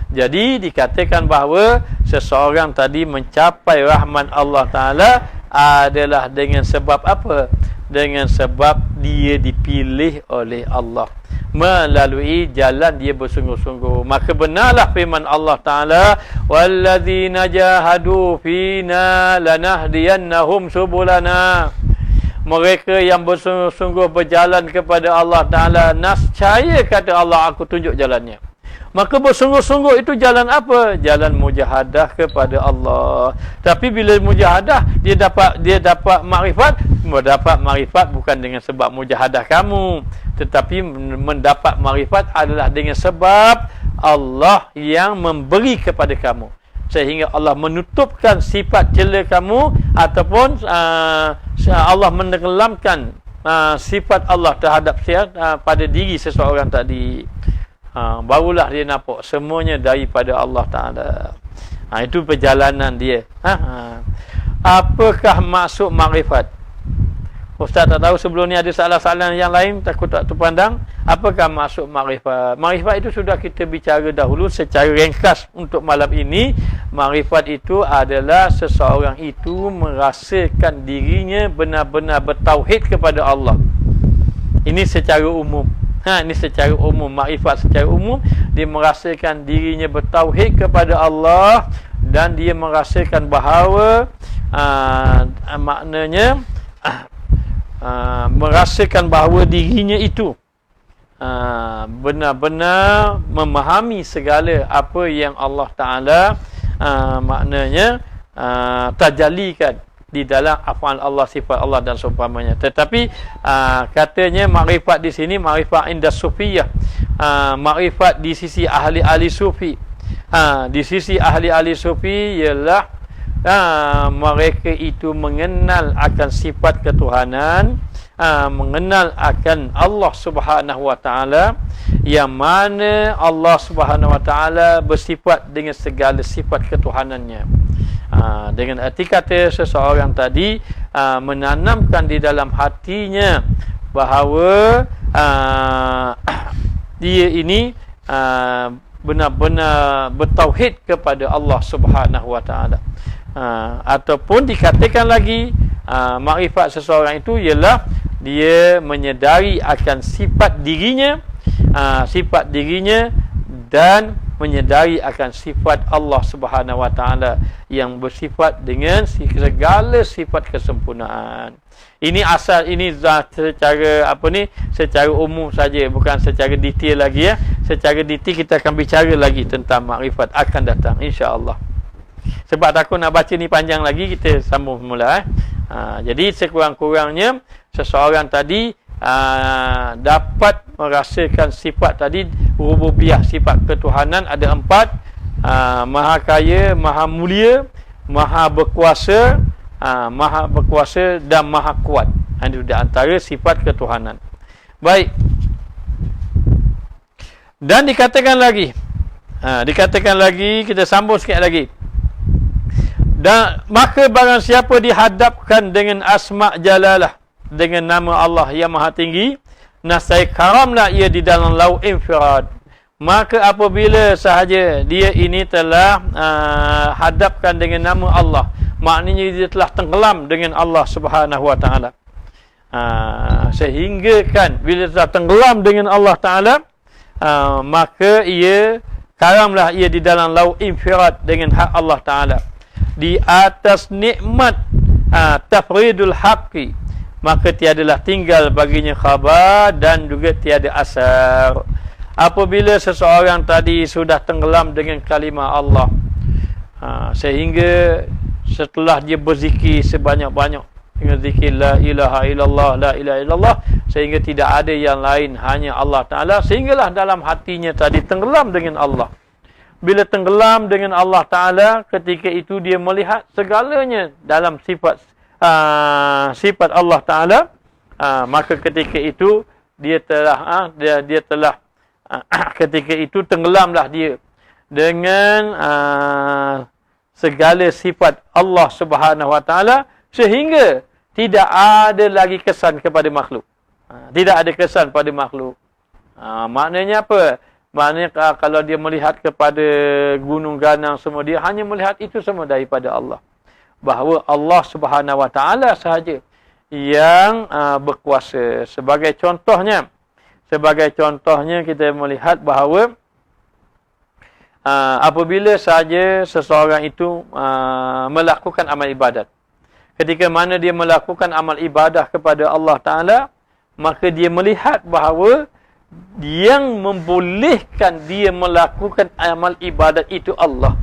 Jadi dikatakan bahawa seseorang tadi mencapai rahmat Allah Ta'ala adalah dengan sebab apa? Dengan sebab dia dipilih oleh Allah, melalui jalan dia bersungguh-sungguh. Maka benarlah firman Allah Ta'ala, walladzina jahadu fina lanahdiyannahum subulana. Mereka yang bersungguh-sungguh berjalan kepada Allah Ta'ala, nascaya kata Allah, aku tunjuk jalannya. Maka bersungguh-sungguh itu jalan apa? Jalan mujahadah kepada Allah. Tapi bila mujahadah, dia dapat makrifat. Mendapat makrifat bukan dengan sebab mujahadah kamu, tetapi mendapat makrifat adalah dengan sebab Allah yang memberi kepada kamu, sehingga Allah menutupkan sifat cela kamu, ataupun Allah menenggelamkan sifat Allah terhadap pada diri seseorang tadi. Barulah dia nampak semuanya daripada Allah Ta'ala. Itu perjalanan dia. Apakah maksud makrifat? Ustaz tak tahu, sebelum ni ada soalan-soalan yang lain, takut tak terpandang. Apakah maksud makrifat? Makrifat itu sudah kita bicara dahulu secara ringkas untuk malam ini. Makrifat itu adalah seseorang itu merasakan dirinya benar-benar bertauhid kepada Allah. Ini secara umum. Ini secara umum. Makrifat secara umum, dia merasakan dirinya bertauhid kepada Allah, dan dia merasakan bahawa maknanya merasakan bahawa dirinya itu benar-benar memahami segala apa yang Allah Ta'ala maknanya tajallikan di dalam af'al Allah, sifat Allah dan seumpamanya. Tetapi katanya makrifat di sini makrifat indah sufiyah, makrifat di sisi ahli-ahli sufi. Di sisi ahli-ahli sufi ialah mereka itu mengenal akan sifat ketuhanan, mengenal akan Allah Subhanahu Wa Ta'ala, yang mana Allah Subhanahu Wa Ta'ala bersifat dengan segala sifat ketuhanannya. Dengan arti kata seseorang tadi menanamkan di dalam hatinya bahawa dia ini benar-benar bertauhid kepada Allah Subhanahu Wa Ta'ala. Ataupun dikatakan lagi makrifat seseorang itu ialah dia menyedari akan sifat dirinya, dan menyedari akan sifat Allah Subhanahu Wa Ta'ala yang bersifat dengan segala sifat kesempurnaan. Ini asal, ini secara secara umum saja, bukan secara detail lagi ya. Secara detail kita akan bicara lagi tentang makrifat akan datang insya-Allah. Sebab takut nak baca ni panjang lagi, kita sambung semula. Jadi sekurang-kurangnya seseorang tadi dapat merasakan sifat tadi, rububiyah, sifat ketuhanan ada 4. Maha kaya, maha mulia, maha berkuasa, dan maha kuat. Itu di antara sifat ketuhanan. Baik. Dan dikatakan lagi, kita sambung sikit lagi. Dan maka barang siapa dihadapkan dengan asma' jalalah, dengan nama Allah yang maha tinggi, nasai karamlah ia di dalam lau infirad. Maka apabila sahaja dia ini telah hadapkan dengan nama Allah, maknanya dia telah tenggelam dengan Allah Subhanahu Wa Ta'ala. Sehingga kan bila telah tenggelam dengan Allah Ta'ala, maka ia karamlah ia di dalam lau infirad dengan hak Allah Ta'ala, di atas nikmat tafridul haqqi, maka tiadalah tinggal baginya khabar dan juga tiada asar. Apabila seseorang tadi sudah tenggelam dengan kalimah Allah, sehingga setelah dia berzikir sebanyak-banyak dengan zikir la ilaha illallah, la ilaha illallah, sehingga tidak ada yang lain, hanya Allah Ta'ala, sehinggalah dalam hatinya tadi tenggelam dengan Allah. Bila tenggelam dengan Allah Ta'ala, ketika itu dia melihat segalanya dalam sifat Allah Ta'ala, maka ketika itu dia telah ketika itu tenggelamlah dia dengan segala sifat Allah Subhanahu Wa Taala sehingga tidak ada lagi kesan kepada makhluk. Tidak ada kesan pada makhluk. Maknanya apa? Maknanya kalau dia melihat kepada gunung ganang semua, dia hanya melihat itu semua daripada Allah. Bahawa Allah Subhanahu Wa Taala sahaja yang berkuasa. Sebagai contohnya kita melihat bahawa apabila saja seseorang itu melakukan amal ibadat, ketika mana dia melakukan amal ibadah kepada Allah Ta'ala, maka dia melihat bahawa yang membolehkan dia melakukan amal ibadat itu Allah.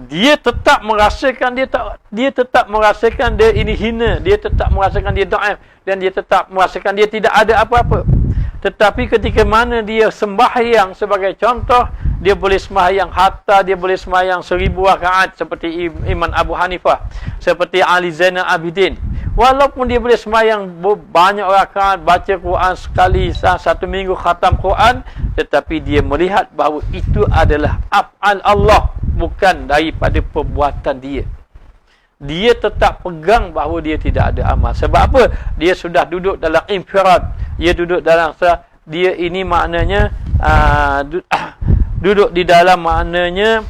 Dia tetap merasakan dia ini hina, dia tetap merasakan dia dhaif, dan dia tetap merasakan dia tidak ada apa-apa. Tetapi ketika mana dia sembahyang, sebagai contoh, dia boleh sembahyang hatta dia boleh sembahyang 1000 rakaat seperti Imam Abu Hanifah, seperti Ali Zainal Abidin. Walaupun dia boleh sembahyang banyak rakaat, baca Quran sekali satu minggu khatam Quran, tetapi dia melihat bahawa itu adalah af'al Allah, bukan daripada perbuatan dia. Dia tetap pegang bahawa dia tidak ada amal. Sebab apa? Dia sudah duduk dalam infirad. Dia duduk dalam, dia ini maknanya duduk di dalam maknanya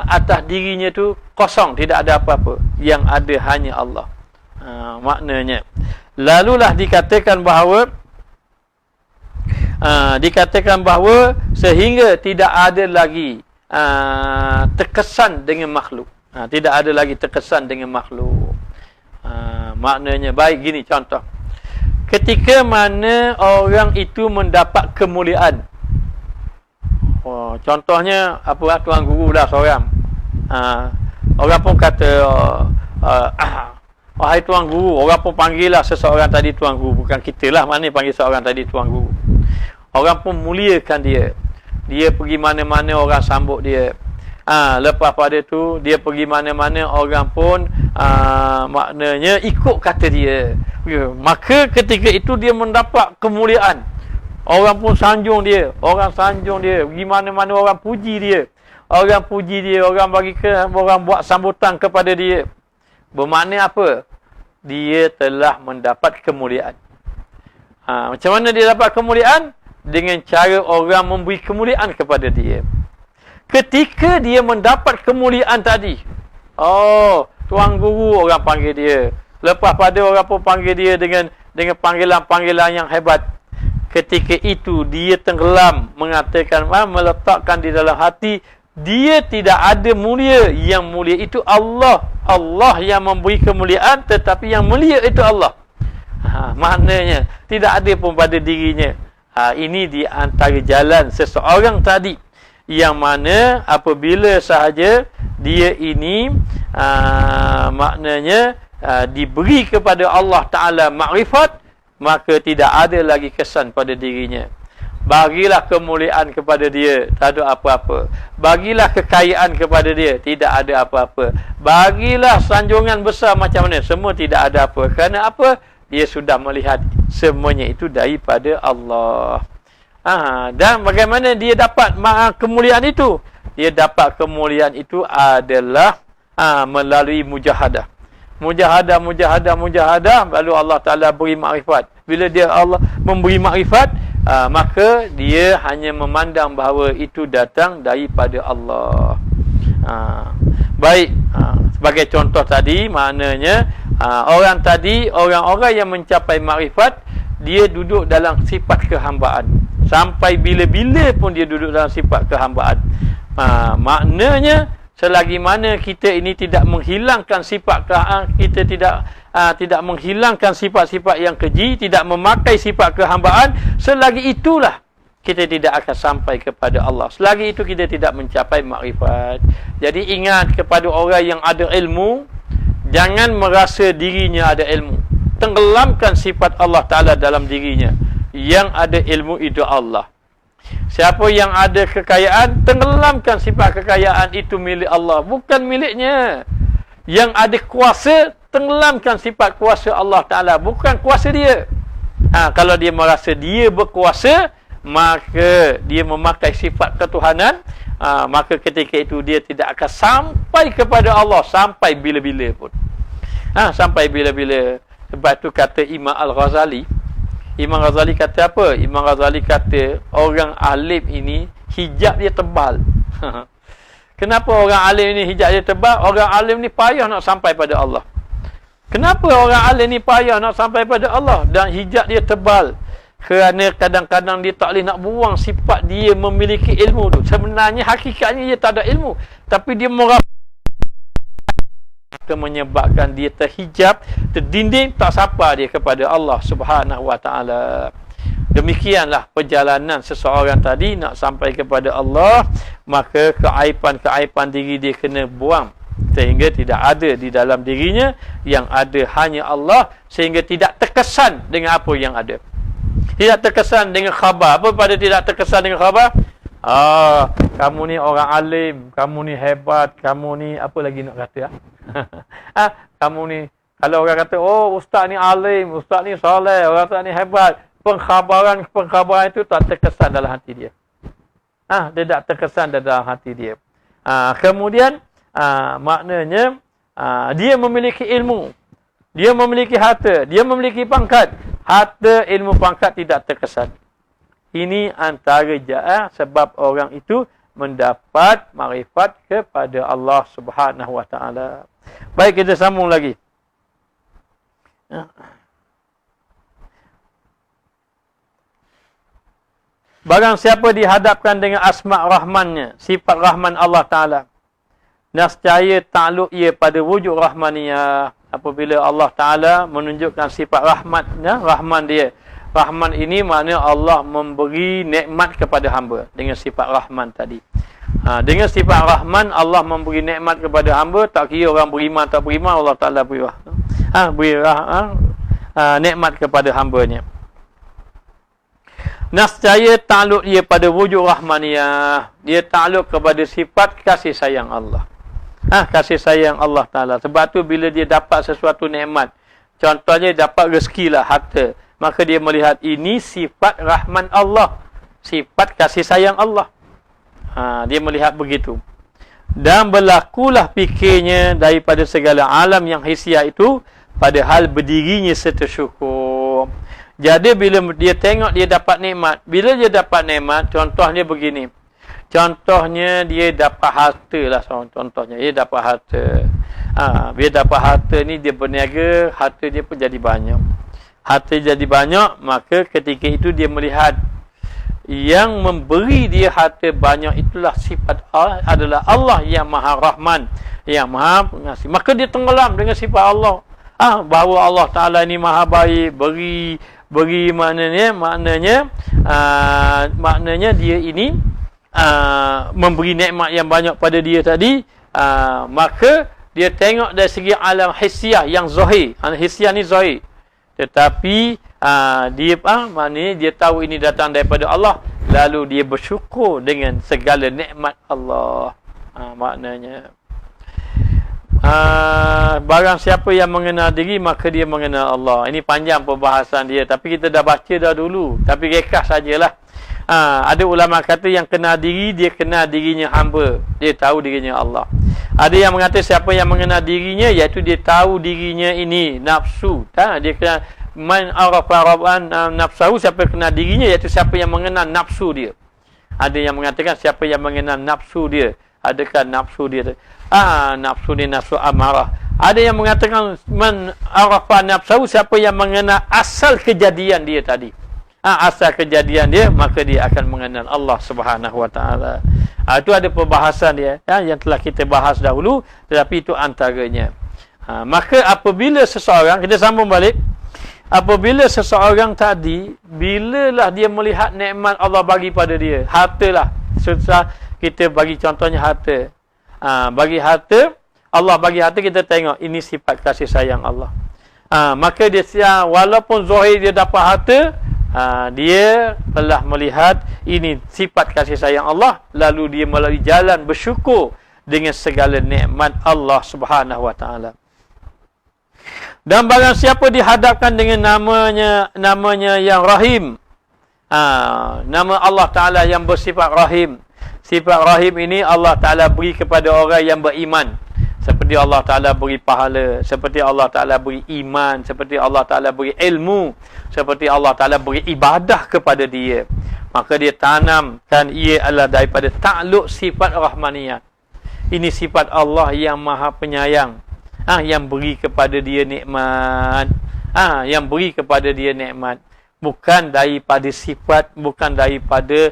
atas dirinya tu kosong, tidak ada apa-apa. Yang ada hanya Allah. Maknanya. Lalulah dikatakan bahawa sehingga tidak ada lagi terkesan dengan makhluk. Tidak ada lagi terkesan dengan makhluk. Maknanya, baik gini contoh. Ketika mana orang itu mendapat kemuliaan. Contohnya, tuan guru dah seorang. Orang pun kata, wahai tuan guru, orang pun panggil lah seseorang tadi tuan guru. Bukan kita lah, mana panggil seorang tadi tuan guru. Orang pun muliakan dia. Dia pergi mana-mana orang sambut dia. Lepas pada tu dia pergi mana-mana orang pun maknanya ikut kata dia. Maka ketika itu dia mendapat kemuliaan. Orang pun sanjung dia, pergi mana-mana orang puji dia. Orang buat sambutan kepada dia. Bermakna apa? Dia telah mendapat kemuliaan. Macam mana dia dapat kemuliaan? Dengan cara orang memberi kemuliaan kepada dia. Ketika dia mendapat kemuliaan tadi, tuan guru orang panggil dia. Lepas pada orang pun panggil dia dengan panggilan-panggilan yang hebat. Ketika itu dia tenggelam mengatakan, meletakkan di dalam hati, dia tidak ada mulia. Yang mulia itu Allah. Allah yang memberi kemuliaan, tetapi yang mulia itu Allah. Maknanya tidak ada pun pada dirinya. Ini di antara jalan seseorang tadi, yang mana apabila sahaja dia ini maknanya diberi kepada Allah Ta'ala makrifat, maka tidak ada lagi kesan pada dirinya. Bagilah kemuliaan kepada dia, tak ada apa-apa. Bagilah kekayaan kepada dia, tidak ada apa-apa. Bagilah sanjungan besar macam mana, semua tidak ada apa. Kerana apa? Dia sudah melihat semuanya itu daripada Allah. Dan bagaimana dia dapat kemuliaan itu? Dia dapat kemuliaan itu adalah melalui mujahadah. Mujahadah, lalu Allah Ta'ala beri makrifat. Bila Allah memberi makrifat, maka dia hanya memandang bahawa itu datang daripada Allah. Baik, sebagai contoh tadi, maknanya orang-orang yang mencapai makrifat, dia duduk dalam sifat kehambaan. Sampai bila-bila pun dia duduk dalam sifat kehambaan. Maknanya, selagi mana kita ini tidak menghilangkan sifat kita tidak menghilangkan sifat-sifat yang keji, tidak memakai sifat kehambaan, selagi itulah kita tidak akan sampai kepada Allah. Selagi itu kita tidak mencapai makrifat. Jadi ingat kepada orang yang ada ilmu, jangan merasa dirinya ada ilmu. Tenggelamkan sifat Allah Ta'ala dalam dirinya. Yang ada ilmu itu Allah. Siapa yang ada kekayaan, tenggelamkan sifat kekayaan itu milik Allah, bukan miliknya. Yang ada kuasa, tenggelamkan sifat kuasa Allah Ta'ala, bukan kuasa dia. Kalau dia merasa dia berkuasa, maka dia memakai sifat ketuhanan, maka ketika itu dia tidak akan sampai kepada Allah sampai bila-bila pun. Sampai bila-bila. Sebab tu kata Imam Al-Ghazali. Imam Ghazali kata apa? Imam Ghazali kata orang alim ini hijab dia tebal. Kenapa orang alim ni hijab dia tebal? Orang alim ni payah nak sampai pada Allah. Kenapa orang alim ni payah nak sampai pada Allah dan hijab dia tebal? Kerana kadang-kadang dia tak boleh nak buang sifat dia memiliki ilmu tu. Sebenarnya hakikatnya dia tak ada ilmu, tapi dia menyebabkan dia terhijab, terdinding, tak sapa dia kepada Allah Subhanahu Wa Taala. Demikianlah perjalanan seseorang tadi nak sampai kepada Allah, maka keaiban-keaiban diri dia kena buang sehingga tidak ada di dalam dirinya, yang ada hanya Allah, sehingga tidak terkesan dengan apa yang ada. Tidak terkesan dengan khabar. Apa pada tidak terkesan dengan khabar? Kamu ni orang alim, kamu ni hebat, kamu ni apa lagi nak kata? Kamu ni, kalau orang kata, oh ustaz ni alim, ustaz ni soleh, orang ustaz ni hebat, pengkhabaran itu tak terkesan dalam hati dia. Dia tak terkesan dalam hati dia. Kemudian maknanya dia memiliki ilmu, dia memiliki harta, dia memiliki pangkat. Harta, ilmu, pangkat tidak terkesan. Ini antara sebab orang itu mendapat makrifat kepada Allah Subhanahu Wa Taala. Baik, kita sambung lagi. Barang siapa dihadapkan dengan asma' rahmannya, sifat rahman Allah Ta'ala, nescaya takluk ia pada wujud rahmaniyah. Apabila Allah Ta'ala menunjukkan sifat rahmatnya, rahman dia. Rahman ini maknanya Allah memberi nikmat kepada hamba dengan sifat rahman tadi. Dengan sifat rahman, Allah memberi nikmat kepada hamba, tak kira orang beriman tak beriman, Allah Ta'ala beri nikmat kepada hambanya. Nescaya takluk ia pada wujud rahmaniyah. Dia takluk kepada sifat kasih sayang Allah. Kasih sayang Allah Ta'ala. Sebab tu bila dia dapat sesuatu nikmat, contohnya dapat rezeki lah, harta, maka dia melihat ini sifat rahman Allah, sifat kasih sayang Allah. Dia melihat begitu. Dan berlakulah fikirnya daripada segala alam yang hisiah itu, padahal berdirinya serta syukur. Jadi bila dia tengok dia dapat nikmat, bila dia dapat nikmat, contohnya begini. Contohnya dia dapat harta lah, contohnya dia dapat harta. Dia dapat harta ni, dia berniaga, harta dia pun jadi banyak. Harta jadi banyak, maka ketika itu dia melihat yang memberi dia harta banyak itulah sifat Allah, adalah Allah yang Maha Rahman, yang Maha Pengasih. Maka dia tenggelam dengan sifat Allah. Bahawa Allah Ta'ala ni Maha Baik, beri maknanya dia ini memberi nikmat yang banyak pada dia tadi. Maka dia tengok dari segi alam hisiah yang zahir. Hisiah ni zahir, tetapi dia maknanya dia tahu ini datang daripada Allah, lalu dia bersyukur dengan segala nikmat Allah. Maknanya barang siapa yang mengenal diri, maka dia mengenal Allah. Ini panjang perbahasan dia, tapi kita dah baca dah dulu, tapi rekah sajalah. Ada ulama kata yang kenal diri, dia kenal dirinya hamba, dia tahu dirinya Allah. Ada yang mengata siapa yang mengenal dirinya, iaitu dia tahu dirinya ini nafsu. Dia kenal man arafa rabban nafsahu, siapa kenal dirinya, iaitu siapa yang mengenal nafsu dia. Ada yang mengatakan siapa yang mengenal nafsu dia. Adakah nafsu dia nafsu ni nafsu amarah. Ada yang mengatakan man arafa nafsahu, siapa yang mengenal asal kejadian dia tadi. Asal kejadian dia, maka dia akan mengenal Allah Subhanahu Wa Taala. Itu ada perbahasan dia yang telah kita bahas dahulu, tetapi itu antaranya. Maka apabila seseorang, kita sambung balik, apabila seseorang tadi, bilalah dia melihat nikmat Allah bagi pada dia, hartalah, kita bagi contohnya harta. Bagi harta, Allah bagi harta, kita tengok ini sifat kasih sayang Allah. Maka dia walaupun zahir dia dapat harta, dia telah melihat ini sifat kasih sayang Allah, lalu dia melalui jalan bersyukur dengan segala nikmat Allah Subhanahu Wa Taala. Dan barang siapa dihadapkan dengan namanya yang Rahim, Nama Allah Ta'ala yang bersifat Rahim. Sifat Rahim ini Allah Ta'ala beri kepada orang yang beriman. Seperti Allah Ta'ala beri pahala, seperti Allah Ta'ala beri iman, seperti Allah Ta'ala beri ilmu, seperti Allah Ta'ala beri ibadah kepada dia. Maka dia tanamkan ia adalah daripada takluk sifat Rahmaniyah. Ini sifat Allah yang Maha Penyayang, yang beri kepada dia nikmat, yang beri kepada dia nikmat. Bukan daripada sifat, bukan daripada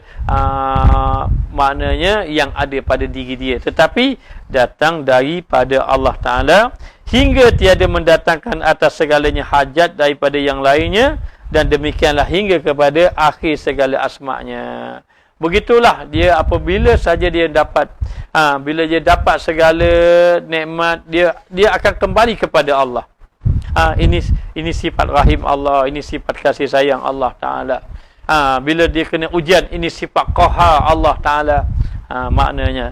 maknanya yang ada pada diri dia, tetapi datang daripada Allah Ta'ala, hingga tiada mendatangkan atas segalanya hajat daripada yang lainnya, dan demikianlah hingga kepada akhir segala asma-Nya. Begitulah dia apabila saja dia dapat, bila dia dapat segala nikmat, dia akan kembali kepada Allah. Ini sifat Rahim Allah, ini sifat kasih sayang Allah Ta'ala. Bila dia kena ujian, ini sifat Qahar Allah Ta'ala. Maknanya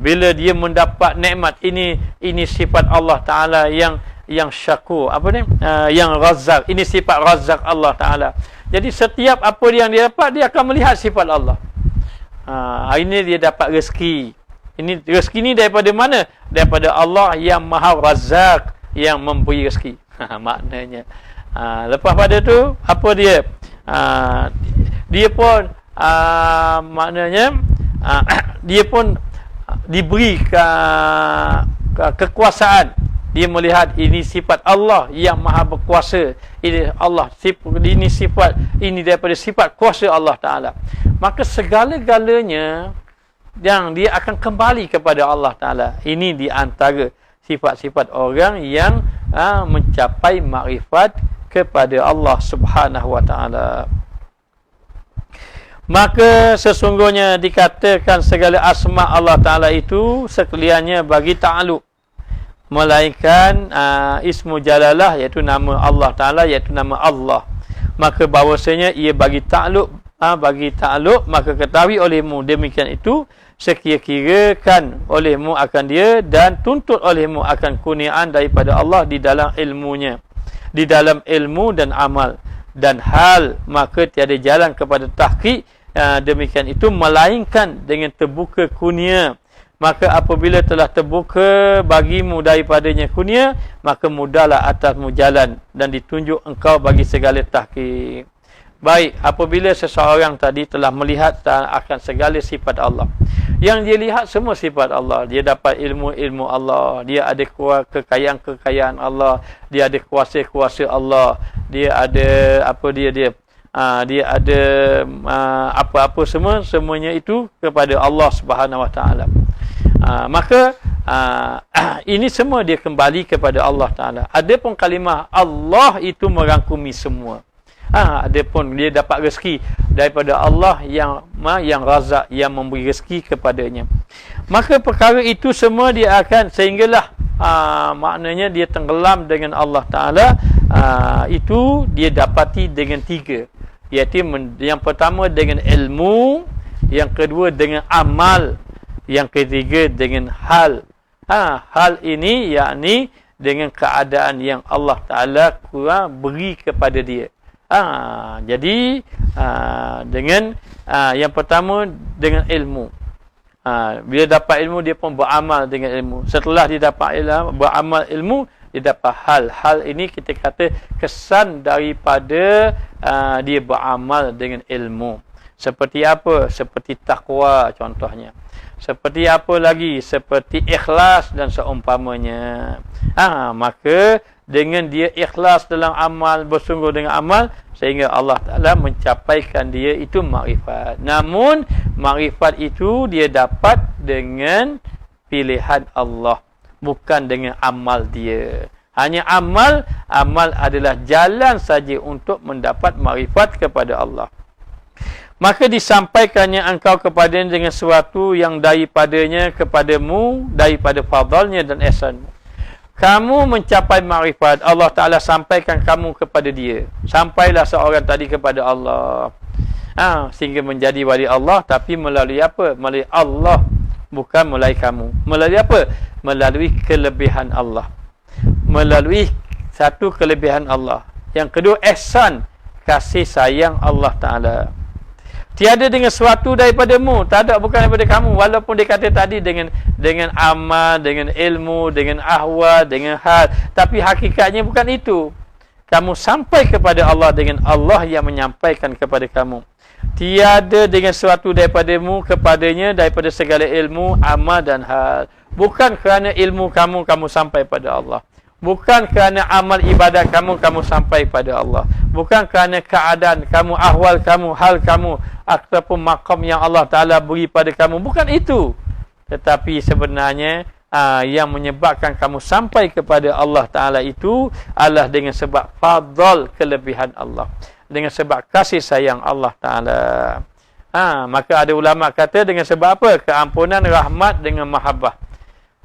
bila dia mendapat nikmat, ini sifat Allah Ta'ala yang syakur, yang Razzaq, ini sifat Razzaq Allah Ta'ala. Jadi setiap apa yang dia dapat, dia akan melihat sifat Allah. Hari ini dia dapat rezeki. Ini rezeki ni daripada mana? Daripada Allah yang Maha Razzaq, yang memberi rezeki. Maknanya lepas pada tu apa dia? Dia pun maknanya dia pun diberi kekuasaan. Dia melihat ini sifat Allah yang Maha berkuasa. Ini sifat ini daripada sifat kuasa Allah Ta'ala. Maka segala-galanya yang dia akan kembali kepada Allah Ta'ala. Ini di antara sifat-sifat orang yang mencapai makrifat kepada Allah Subhanahu wa Ta'ala. Maka sesungguhnya dikatakan segala asma Allah Ta'ala itu sekaliannya bagi ta'aluk, melainkan ismu jalalah, iaitu nama Allah Ta'ala, iaitu nama Allah. Maka bahawasanya ia bagi ta'aluk, maka ketahui olehmu demikian itu, sekira-kirakan olehmu akan dia, dan tuntut olehmu akan kurniaan daripada Allah di dalam ilmunya, di dalam ilmu dan amal dan hal. Maka tiada jalan kepada tahqiq demikian itu, melainkan dengan terbuka kurnia. Maka apabila telah terbuka bagimu daripadanya kurnia, maka mudahlah atasmu jalan dan ditunjuk engkau bagi segala tahqiq. Baik, apabila seseorang tadi telah melihat akan segala sifat Allah, yang dia lihat semua sifat Allah, dia dapat ilmu-ilmu Allah, dia ada kekayaan-kekayaan Allah, dia ada kuasa-kuasa Allah, dia ada dia ada apa-apa semuanya itu kepada Allah Subhanahu wa Ta'ala. Maka ini semua dia kembali kepada Allah Ta'ala. Adapun kalimah Allah itu merangkumi semua. Adapun dia dapat rezeki daripada Allah yang Razzaq, yang memberi rezeki kepadanya. Maka perkara itu semua dia akan, sehinggalah maknanya dia tenggelam dengan Allah Ta'ala. Itu dia dapati dengan tiga, iaitu yang pertama dengan ilmu, yang kedua dengan amal, yang ketiga dengan hal. Hal ini yakni dengan keadaan yang Allah Ta'ala beri kepada dia. Jadi dengan yang pertama dengan ilmu. Bila dapat ilmu, dia pun beramal dengan ilmu. Setelah dia dapat beramal ilmu, dia dapat hal. Hal ini kita kata kesan daripada dia beramal dengan ilmu. Seperti apa? Seperti takwa contohnya. Seperti apa lagi? Seperti ikhlas dan seumpamanya. Maka dengan dia ikhlas dalam amal, bersungguh dengan amal, sehingga Allah Ta'ala mencapaikan dia itu makrifat. Namun makrifat itu dia dapat dengan pilihan Allah, bukan dengan amal dia. Hanya amal adalah jalan saja untuk mendapat makrifat kepada Allah. Maka disampaikannya engkau kepadanya dengan sesuatu yang daripadanya kepadamu, daripada fadalnya dan ihsanmu. Kamu mencapai makrifat, Allah Ta'ala sampaikan kamu kepada dia. Sampailah seorang tadi kepada Allah, sehingga menjadi wali Allah. Tapi melalui apa? Melalui Allah, bukan melalui kamu. Melalui apa? Melalui kelebihan Allah. Melalui satu kelebihan Allah. Yang kedua, ihsan, kasih sayang Allah Ta'ala. Tiada dengan sesuatu daripadamu, tak ada bukan daripada kamu. Walaupun dia kata tadi dengan amal, dengan ilmu, dengan ahwal, dengan hal, tapi hakikatnya bukan itu. Kamu sampai kepada Allah dengan Allah yang menyampaikan kepada kamu. Tiada dengan sesuatu daripadamu kepadanya daripada segala ilmu, amal dan hal. Bukan kerana ilmu kamu sampai pada Allah. Bukan kerana amal ibadat kamu sampai pada Allah. Bukan kerana keadaan kamu, ahwal kamu, hal kamu, ataupun maqam yang Allah Ta'ala beri pada kamu. Bukan itu. Tetapi sebenarnya yang menyebabkan kamu sampai kepada Allah Ta'ala itu adalah dengan sebab fadl, kelebihan Allah. Dengan sebab kasih sayang Allah Ta'ala. Maka ada ulama kata dengan sebab apa? Keampunan, rahmat dengan mahabbah.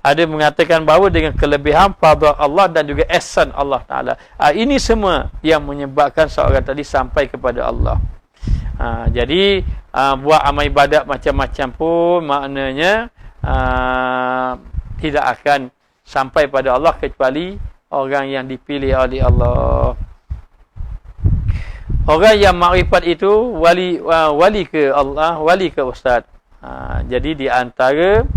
Ada mengatakan bahawa dengan kelebihan fadl Allah dan juga ihsan Allah Ta'ala. Ini semua yang menyebabkan seorang tadi sampai kepada Allah. Jadi buat amal ibadat macam-macam pun maknanya tidak akan sampai pada Allah kecuali orang yang dipilih oleh Allah. Orang yang makrifat itu wali ke Allah, wali ke ustaz. Jadi di antara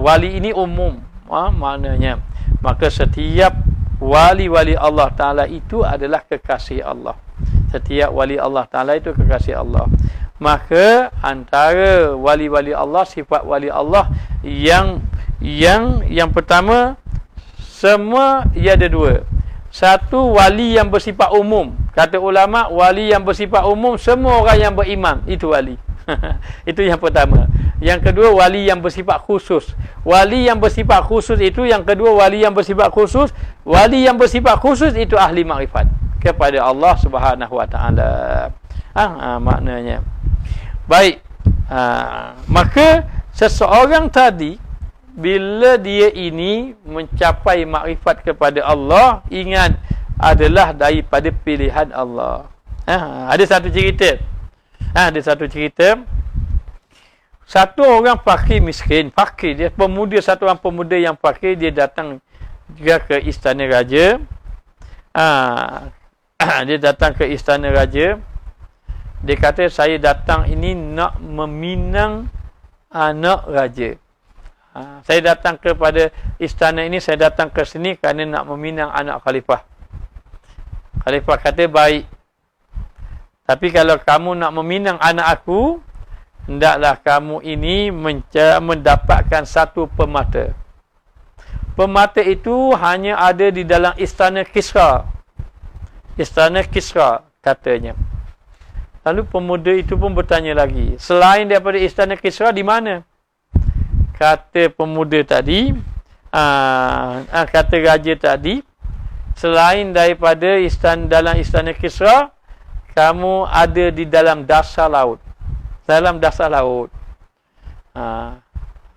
wali ini umum, maknanya maka setiap wali-wali Allah Ta'ala itu adalah kekasih Allah. Setiap wali Allah Ta'ala itu kekasih Allah. Maka antara wali-wali Allah, sifat wali Allah yang pertama, semua ia ada dua. Satu, wali yang bersifat umum. Kata ulama, wali yang bersifat umum, semua orang yang beriman itu wali. Itu yang pertama. Yang kedua, wali yang bersifat khusus. Wali yang bersifat khusus itu, yang kedua, wali yang bersifat khusus. Wali yang bersifat khusus itu ahli makrifat kepada Allah Subhanahu Wa Taala. Maknanya. Baik. Maka seseorang tadi bila dia ini mencapai makrifat kepada Allah, ingat adalah daripada pilihan Allah. Ada satu cerita. Ada satu cerita. Satu orang fakir miskin, fakir dia pemuda, satu orang pemuda yang fakir, dia datang juga ke istana raja. Dia datang ke istana raja. Dia kata, saya datang ini nak meminang anak raja. Saya datang kepada istana ini, saya datang ke sini kerana nak meminang anak khalifah. Khalifah kata, baik. Tapi kalau kamu nak meminang anak aku, hendaklah kamu ini mendapatkan satu permata. Permata itu hanya ada di dalam istana Kisra. Istana Kisra, katanya. Lalu pemuda itu pun bertanya lagi, selain daripada istana Kisra, di mana? Kata pemuda tadi, kata raja tadi, selain daripada dalam istana Kisra, kamu ada di dalam dasar laut. Dalam dasar laut.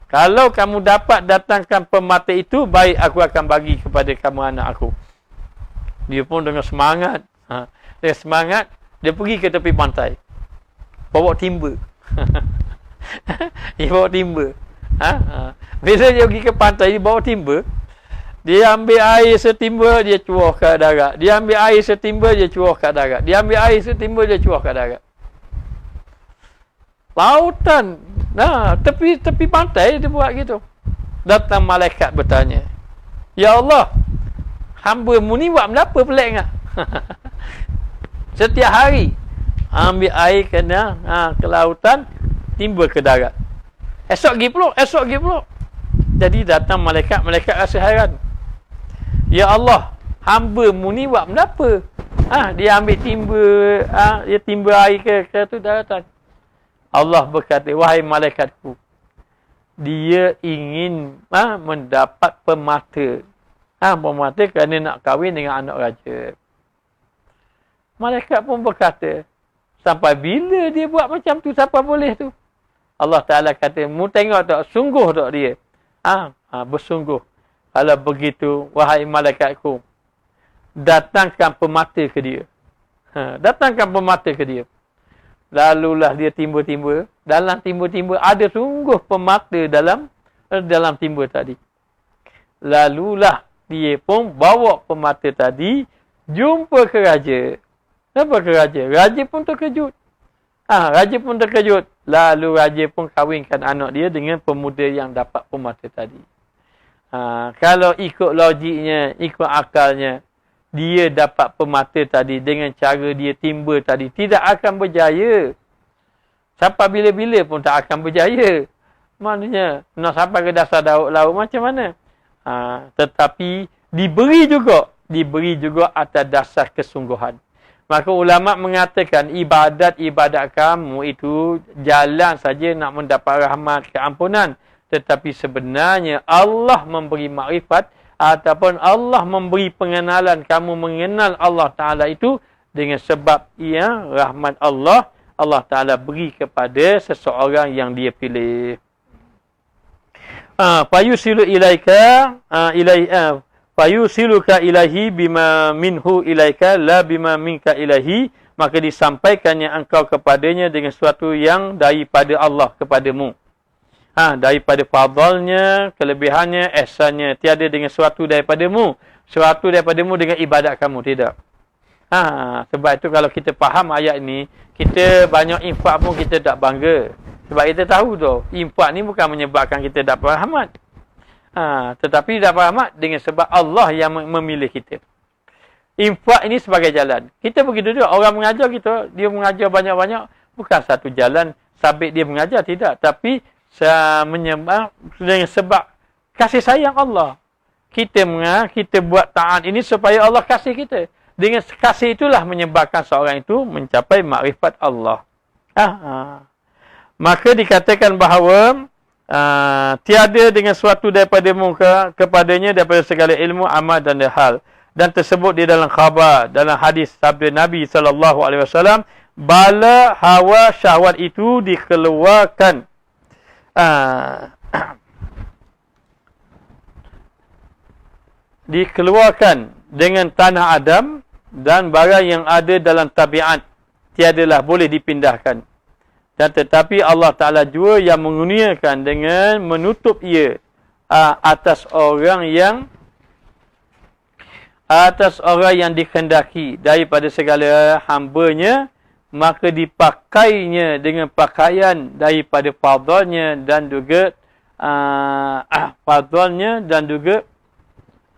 Kalau kamu dapat datangkan permata itu, baik, aku akan bagi kepada kamu anak aku. Dia pun dengan semangat. Dengan semangat, dia pergi ke tepi pantai. Bawa timba. Dia bawa timba. Bila dia pergi ke pantai, dia bawa timba. Dia ambil air setimba, dia cuah ke darat. Dia ambil air setimba, dia cuah ke darat. Dia ambil air setimba, dia cuah ke darat. Lautan. Tepi pantai dia buat gitu. Datang malaikat bertanya, ya Allah, hamba-Mu ni buat kenapa pelik enggak? Setiap hari ambil air ke lautan, timba ke darat. Esok pergi peluk. Jadi datang malaikat rasa hairan. Ya Allah, hamba-Mu ni buat kenapa? Dia ambil timba, dia timba air ke tu daratan. Allah berkata, wahai malaikatku, dia ingin mendapat permata. Permata kerana nak kahwin dengan anak raja. Malaikat pun berkata, sampai bila dia buat macam tu, sampai boleh tu? Allah Ta'ala kata, mu tengok tak, sungguh tak dia? Bersungguh. Kalau begitu, wahai malaikatku, datangkan permata ke dia. Datangkan permata ke dia. Lalulah dia timba-timba. Dalam timba-timba ada sungguh permata dalam timba tadi. Lalulah dia pun bawa permata tadi, jumpa ke raja. Kenapa ke raja? Raja pun terkejut. Raja pun terkejut. Lalu raja pun kahwinkan anak dia dengan pemuda yang dapat permata tadi. Kalau ikut logiknya, ikut akalnya, dia dapat permata tadi dengan cara dia timba tadi, tidak akan berjaya. Sampai bila-bila pun tak akan berjaya. Maknanya, nak sampai ke dasar laut macam mana? Tetapi diberi juga atas dasar kesungguhan. Maka ulama mengatakan ibadat kamu itu jalan saja nak mendapat rahmat keampunan. Tetapi sebenarnya Allah memberi makrifat ataupun Allah memberi pengenalan. Kamu mengenal Allah Ta'ala itu dengan sebab rahmat Allah Ta'ala beri kepada seseorang yang dia pilih. Fayusilu ilaika fayusiluka ilahi bima minhu ilaika la bima minka ilahi, maka disampaikannya engkau kepadanya dengan sesuatu yang daripada Allah kepadamu. Daripada fadalnya, kelebihannya, ihsannya, tiada dengan sesuatu daripadamu. Sesuatu daripadamu dengan ibadat kamu, tidak. Sebab itu kalau kita faham ayat ini, kita banyak infak pun kita tak bangga. Sebab kita tahu tu, infak ni bukan menyebabkan kita dapat rahmat. Tetapi dapat rahmat dengan sebab Allah yang memilih kita. Infak ini sebagai jalan. Kita begitu juga. Orang mengajar kita, dia mengajar banyak-banyak. Bukan satu jalan sabit dia mengajar, tidak. Tapi menyembah dengan sebab kasih sayang Allah. Kita buat taat ini supaya Allah kasih kita. Dengan kasih itulah menyebabkan seorang itu mencapai makrifat Allah. Maka dikatakan bahawa tiada dengan suatu daripada muka kepadanya daripada segala ilmu, amal dan hal. Dan tersebut di dalam khabar, dalam hadis sabda Nabi SAW, bala hawa syahwat itu dikeluarkan. Dikeluarkan dengan tanah Adam dan barang yang ada dalam tabiat. Tiadalah boleh dipindahkan. Dan tetapi Allah Ta'ala juga yang mengurniakan dengan menutup ia atas orang yang dikehendaki daripada segala hambanya, maka dipakainya dengan pakaian daripada fadalnya dan juga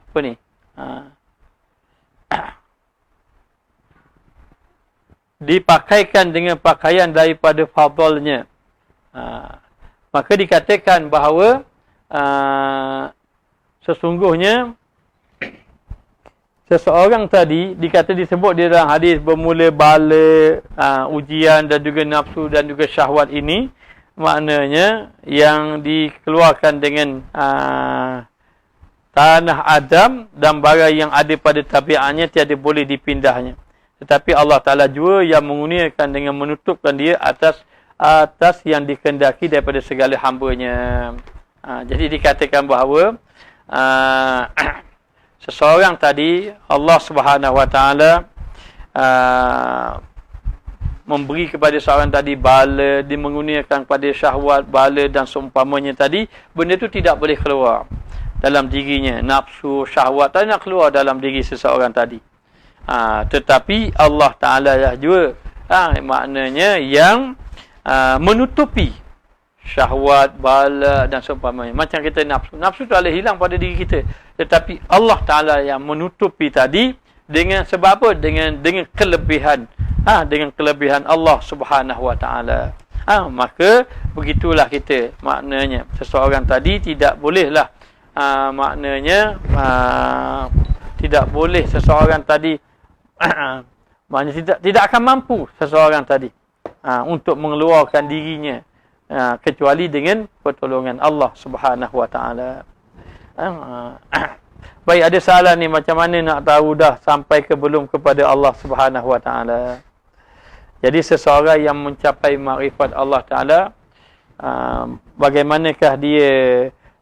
apa ni? Dipakaikan dengan pakaian daripada fadalnya. Maka dikatakan bahawa sesungguhnya seseorang tadi disebut di dalam hadis bermula bala, ujian dan juga nafsu dan juga syahwat ini, maknanya yang dikeluarkan dengan tanah Adam dan barang yang ada pada tabiatnya tiada boleh dipindahnya. Tetapi Allah Ta'ala juga yang mengurniakan dengan menutupkan dia atas yang dikehendaki daripada segala hambanya. Jadi dikatakan bahawa seseorang tadi, Allah Subhanahu Wa Ta'ala memberi kepada seorang tadi bala, dia mengurniakan kepada syahwat, bala dan seumpamanya tadi, benda itu tidak boleh keluar dalam dirinya. Nafsu, syahwat tak nak keluar dalam diri seseorang tadi. Tetapi Allah Ta'ala juga maknanya yang menutupi syahwat, bala dan seumpamanya. Macam kita nafsu. Nafsu tu boleh hilang pada diri kita. Tetapi Allah Ta'ala yang menutupi tadi dengan sebab apa? Dengan kelebihan. Dengan kelebihan Allah Subhanahu Wa Ta'ala. Maka begitulah kita. Maknanya seseorang tadi tidak bolehlah maknanya tidak boleh seseorang tadi maknanya tidak akan mampu seseorang tadi untuk mengeluarkan dirinya kecuali dengan pertolongan Allah Subhanahu Wa Ta'ala. Baik, ada soalan ni, macam mana nak tahu dah sampai ke belum kepada Allah Subhanahu Wa Ta'ala? Jadi seseorang yang mencapai makrifat Allah Ta'ala, bagaimanakah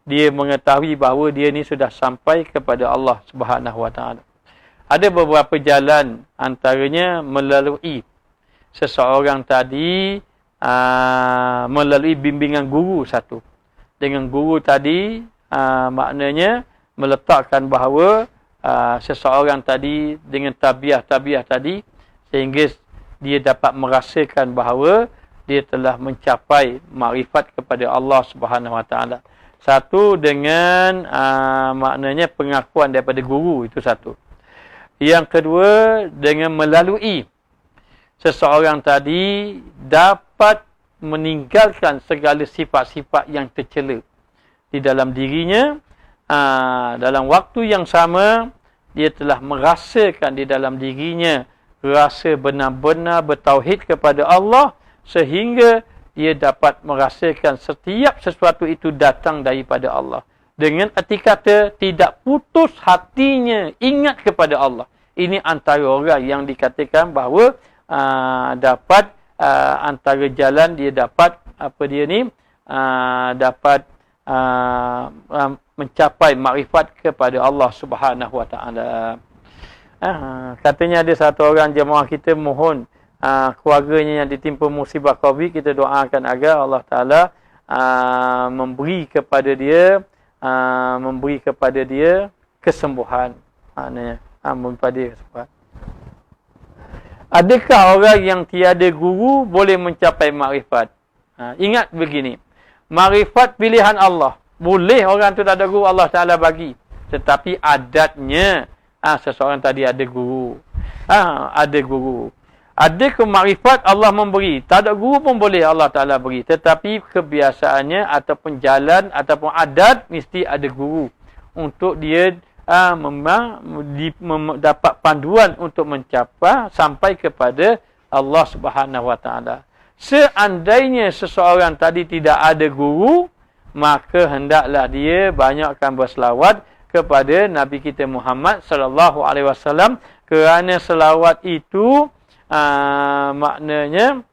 dia mengetahui bahawa dia ni sudah sampai kepada Allah Subhanahu Wa Ta'ala? Ada beberapa jalan, antaranya melalui seseorang tadi melalui bimbingan guru satu. Dengan guru tadi maknanya meletakkan bahawa seseorang tadi dengan tabiah tadi sehingga dia dapat merasakan bahawa dia telah mencapai makrifat kepada Allah Subhanahu Wa Taala. Satu dengan maknanya pengakuan daripada guru, itu satu. Yang kedua dengan melalui seseorang tadi dapat meninggalkan segala sifat-sifat yang tercela di dalam dirinya. Dalam waktu yang sama dia telah merasakan di dalam dirinya rasa benar-benar bertauhid kepada Allah, sehingga dia dapat merasakan setiap sesuatu itu datang daripada Allah. Dengan erti kata, tidak putus hatinya ingat kepada Allah. Ini antara orang yang dikatakan bahawa dapat antara jalan dia dapat dapat mencapai makrifat kepada Allah Subhanahu Wa Taala. Katanya ada satu orang jemaah kita mohon keluarganya yang ditimpa musibah Covid, kita doakan agar Allah Taala memberi kepada dia kesembuhan. Maknanya memberi pada dia kesembuhan. Adakah orang yang tiada guru boleh mencapai makrifat? Ingat begini, makrifat pilihan Allah. Boleh orang tu tak ada guru, Allah Ta'ala bagi. Tetapi adatnya seseorang tadi ada guru. Ada guru. Ada kemakrifat Allah memberi. Tak ada guru pun boleh Allah Ta'ala beri. Tetapi kebiasaannya ataupun jalan ataupun adat mesti ada guru. Untuk dia dapat panduan untuk mencapai sampai kepada Allah Subhanahu Wa Taala. Seandainya seseorang tadi tidak ada guru, maka hendaklah dia banyakkan berselawat kepada Nabi kita Muhammad sallallahu alaihi wasallam, kerana selawat itu maknanya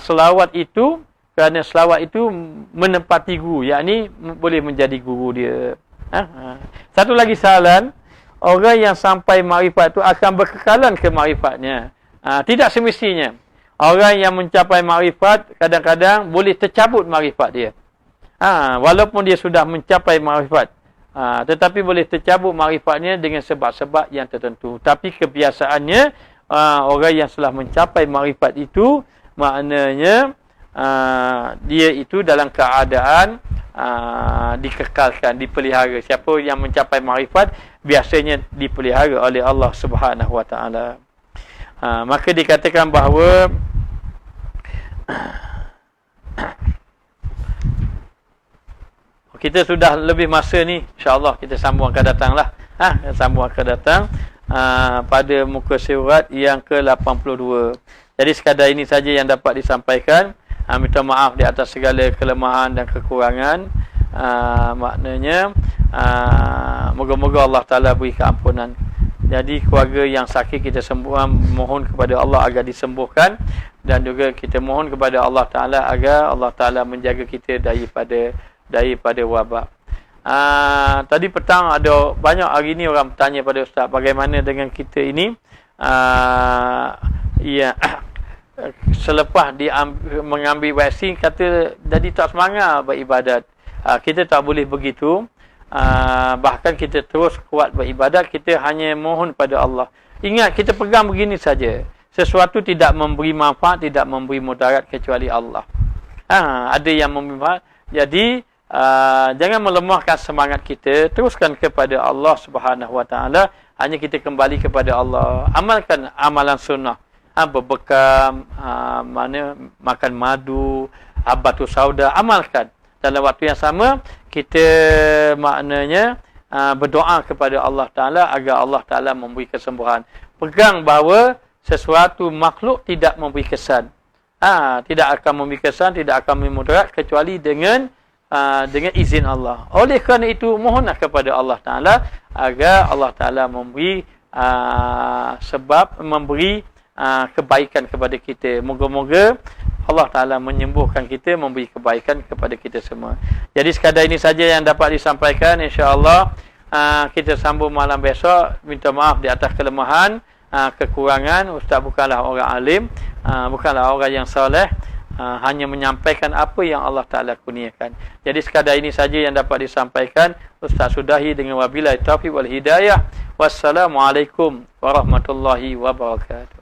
selawat itu menempati guru, yakni boleh menjadi guru dia. Satu lagi soalan, orang yang sampai makrifat itu akan berkekalan ke makrifatnya. Tidak semestinya. Orang yang mencapai makrifat kadang-kadang boleh tercabut makrifat dia. Walaupun dia sudah mencapai makrifat, tetapi boleh tercabut makrifatnya dengan sebab-sebab yang tertentu. Tapi kebiasaannya orang yang telah mencapai makrifat itu maknanya dia itu dalam keadaan dikekalkan, dipelihara. Siapa yang mencapai makrifat biasanya dipelihara oleh Allah Subhanahu Wa Taala. Maka dikatakan bahawa kita sudah lebih masa ni, insya-Allah kita sambung akan datanglah. Sambung akan datang pada muka surat yang ke-82. Jadi sekadar ini saja yang dapat disampaikan. Minta maaf di atas segala kelemahan dan kekurangan. Maknanya moga-moga Allah Ta'ala beri keampunan. Jadi keluarga yang sakit kita mohon kepada Allah agar disembuhkan, dan juga kita mohon kepada Allah Ta'ala agar Allah Ta'ala menjaga kita daripada wabak. Tadi petang ada banyak hari ni orang bertanya pada Ustaz, bagaimana dengan kita ini selepas mengambil vaksin kata jadi tak semangat beribadat. Kita tak boleh begitu. Bahkan kita terus kuat beribadat, kita hanya mohon pada Allah. Ingat, kita pegang begini saja, sesuatu tidak memberi manfaat, tidak memberi mudarat kecuali Allah. Ada yang memberi manfaat. Jadi jangan melemahkan semangat kita, teruskan kepada Allah Subhanahu Wa Taala. Hanya kita kembali kepada Allah, amalkan amalan sunnah, berbekam, makan madu, habatus sauda, amalkan. Dalam waktu yang sama, kita maknanya berdoa kepada Allah Ta'ala agar Allah Ta'ala memberi kesembuhan. Pegang bahawa sesuatu makhluk tidak memberi kesan. Tidak akan memberi kesan, tidak akan memudarat kecuali dengan izin Allah. Oleh kerana itu, mohonlah kepada Allah Ta'ala agar Allah Ta'ala memberi memberi kebaikan kepada kita. Moga-moga Allah Ta'ala menyembuhkan kita, memberi kebaikan kepada kita semua. Jadi sekadar ini saja yang dapat disampaikan. InsyaAllah kita sambung malam besok. Minta maaf di atas kelemahan, kekurangan. Ustaz bukanlah orang alim, bukanlah orang yang soleh, hanya menyampaikan apa yang Allah Ta'ala kurniakan. Jadi sekadar ini saja yang dapat disampaikan. Ustaz sudahi dengan wabillahi taufiq wal hidayah. Wassalamualaikum warahmatullahi wabarakatuh.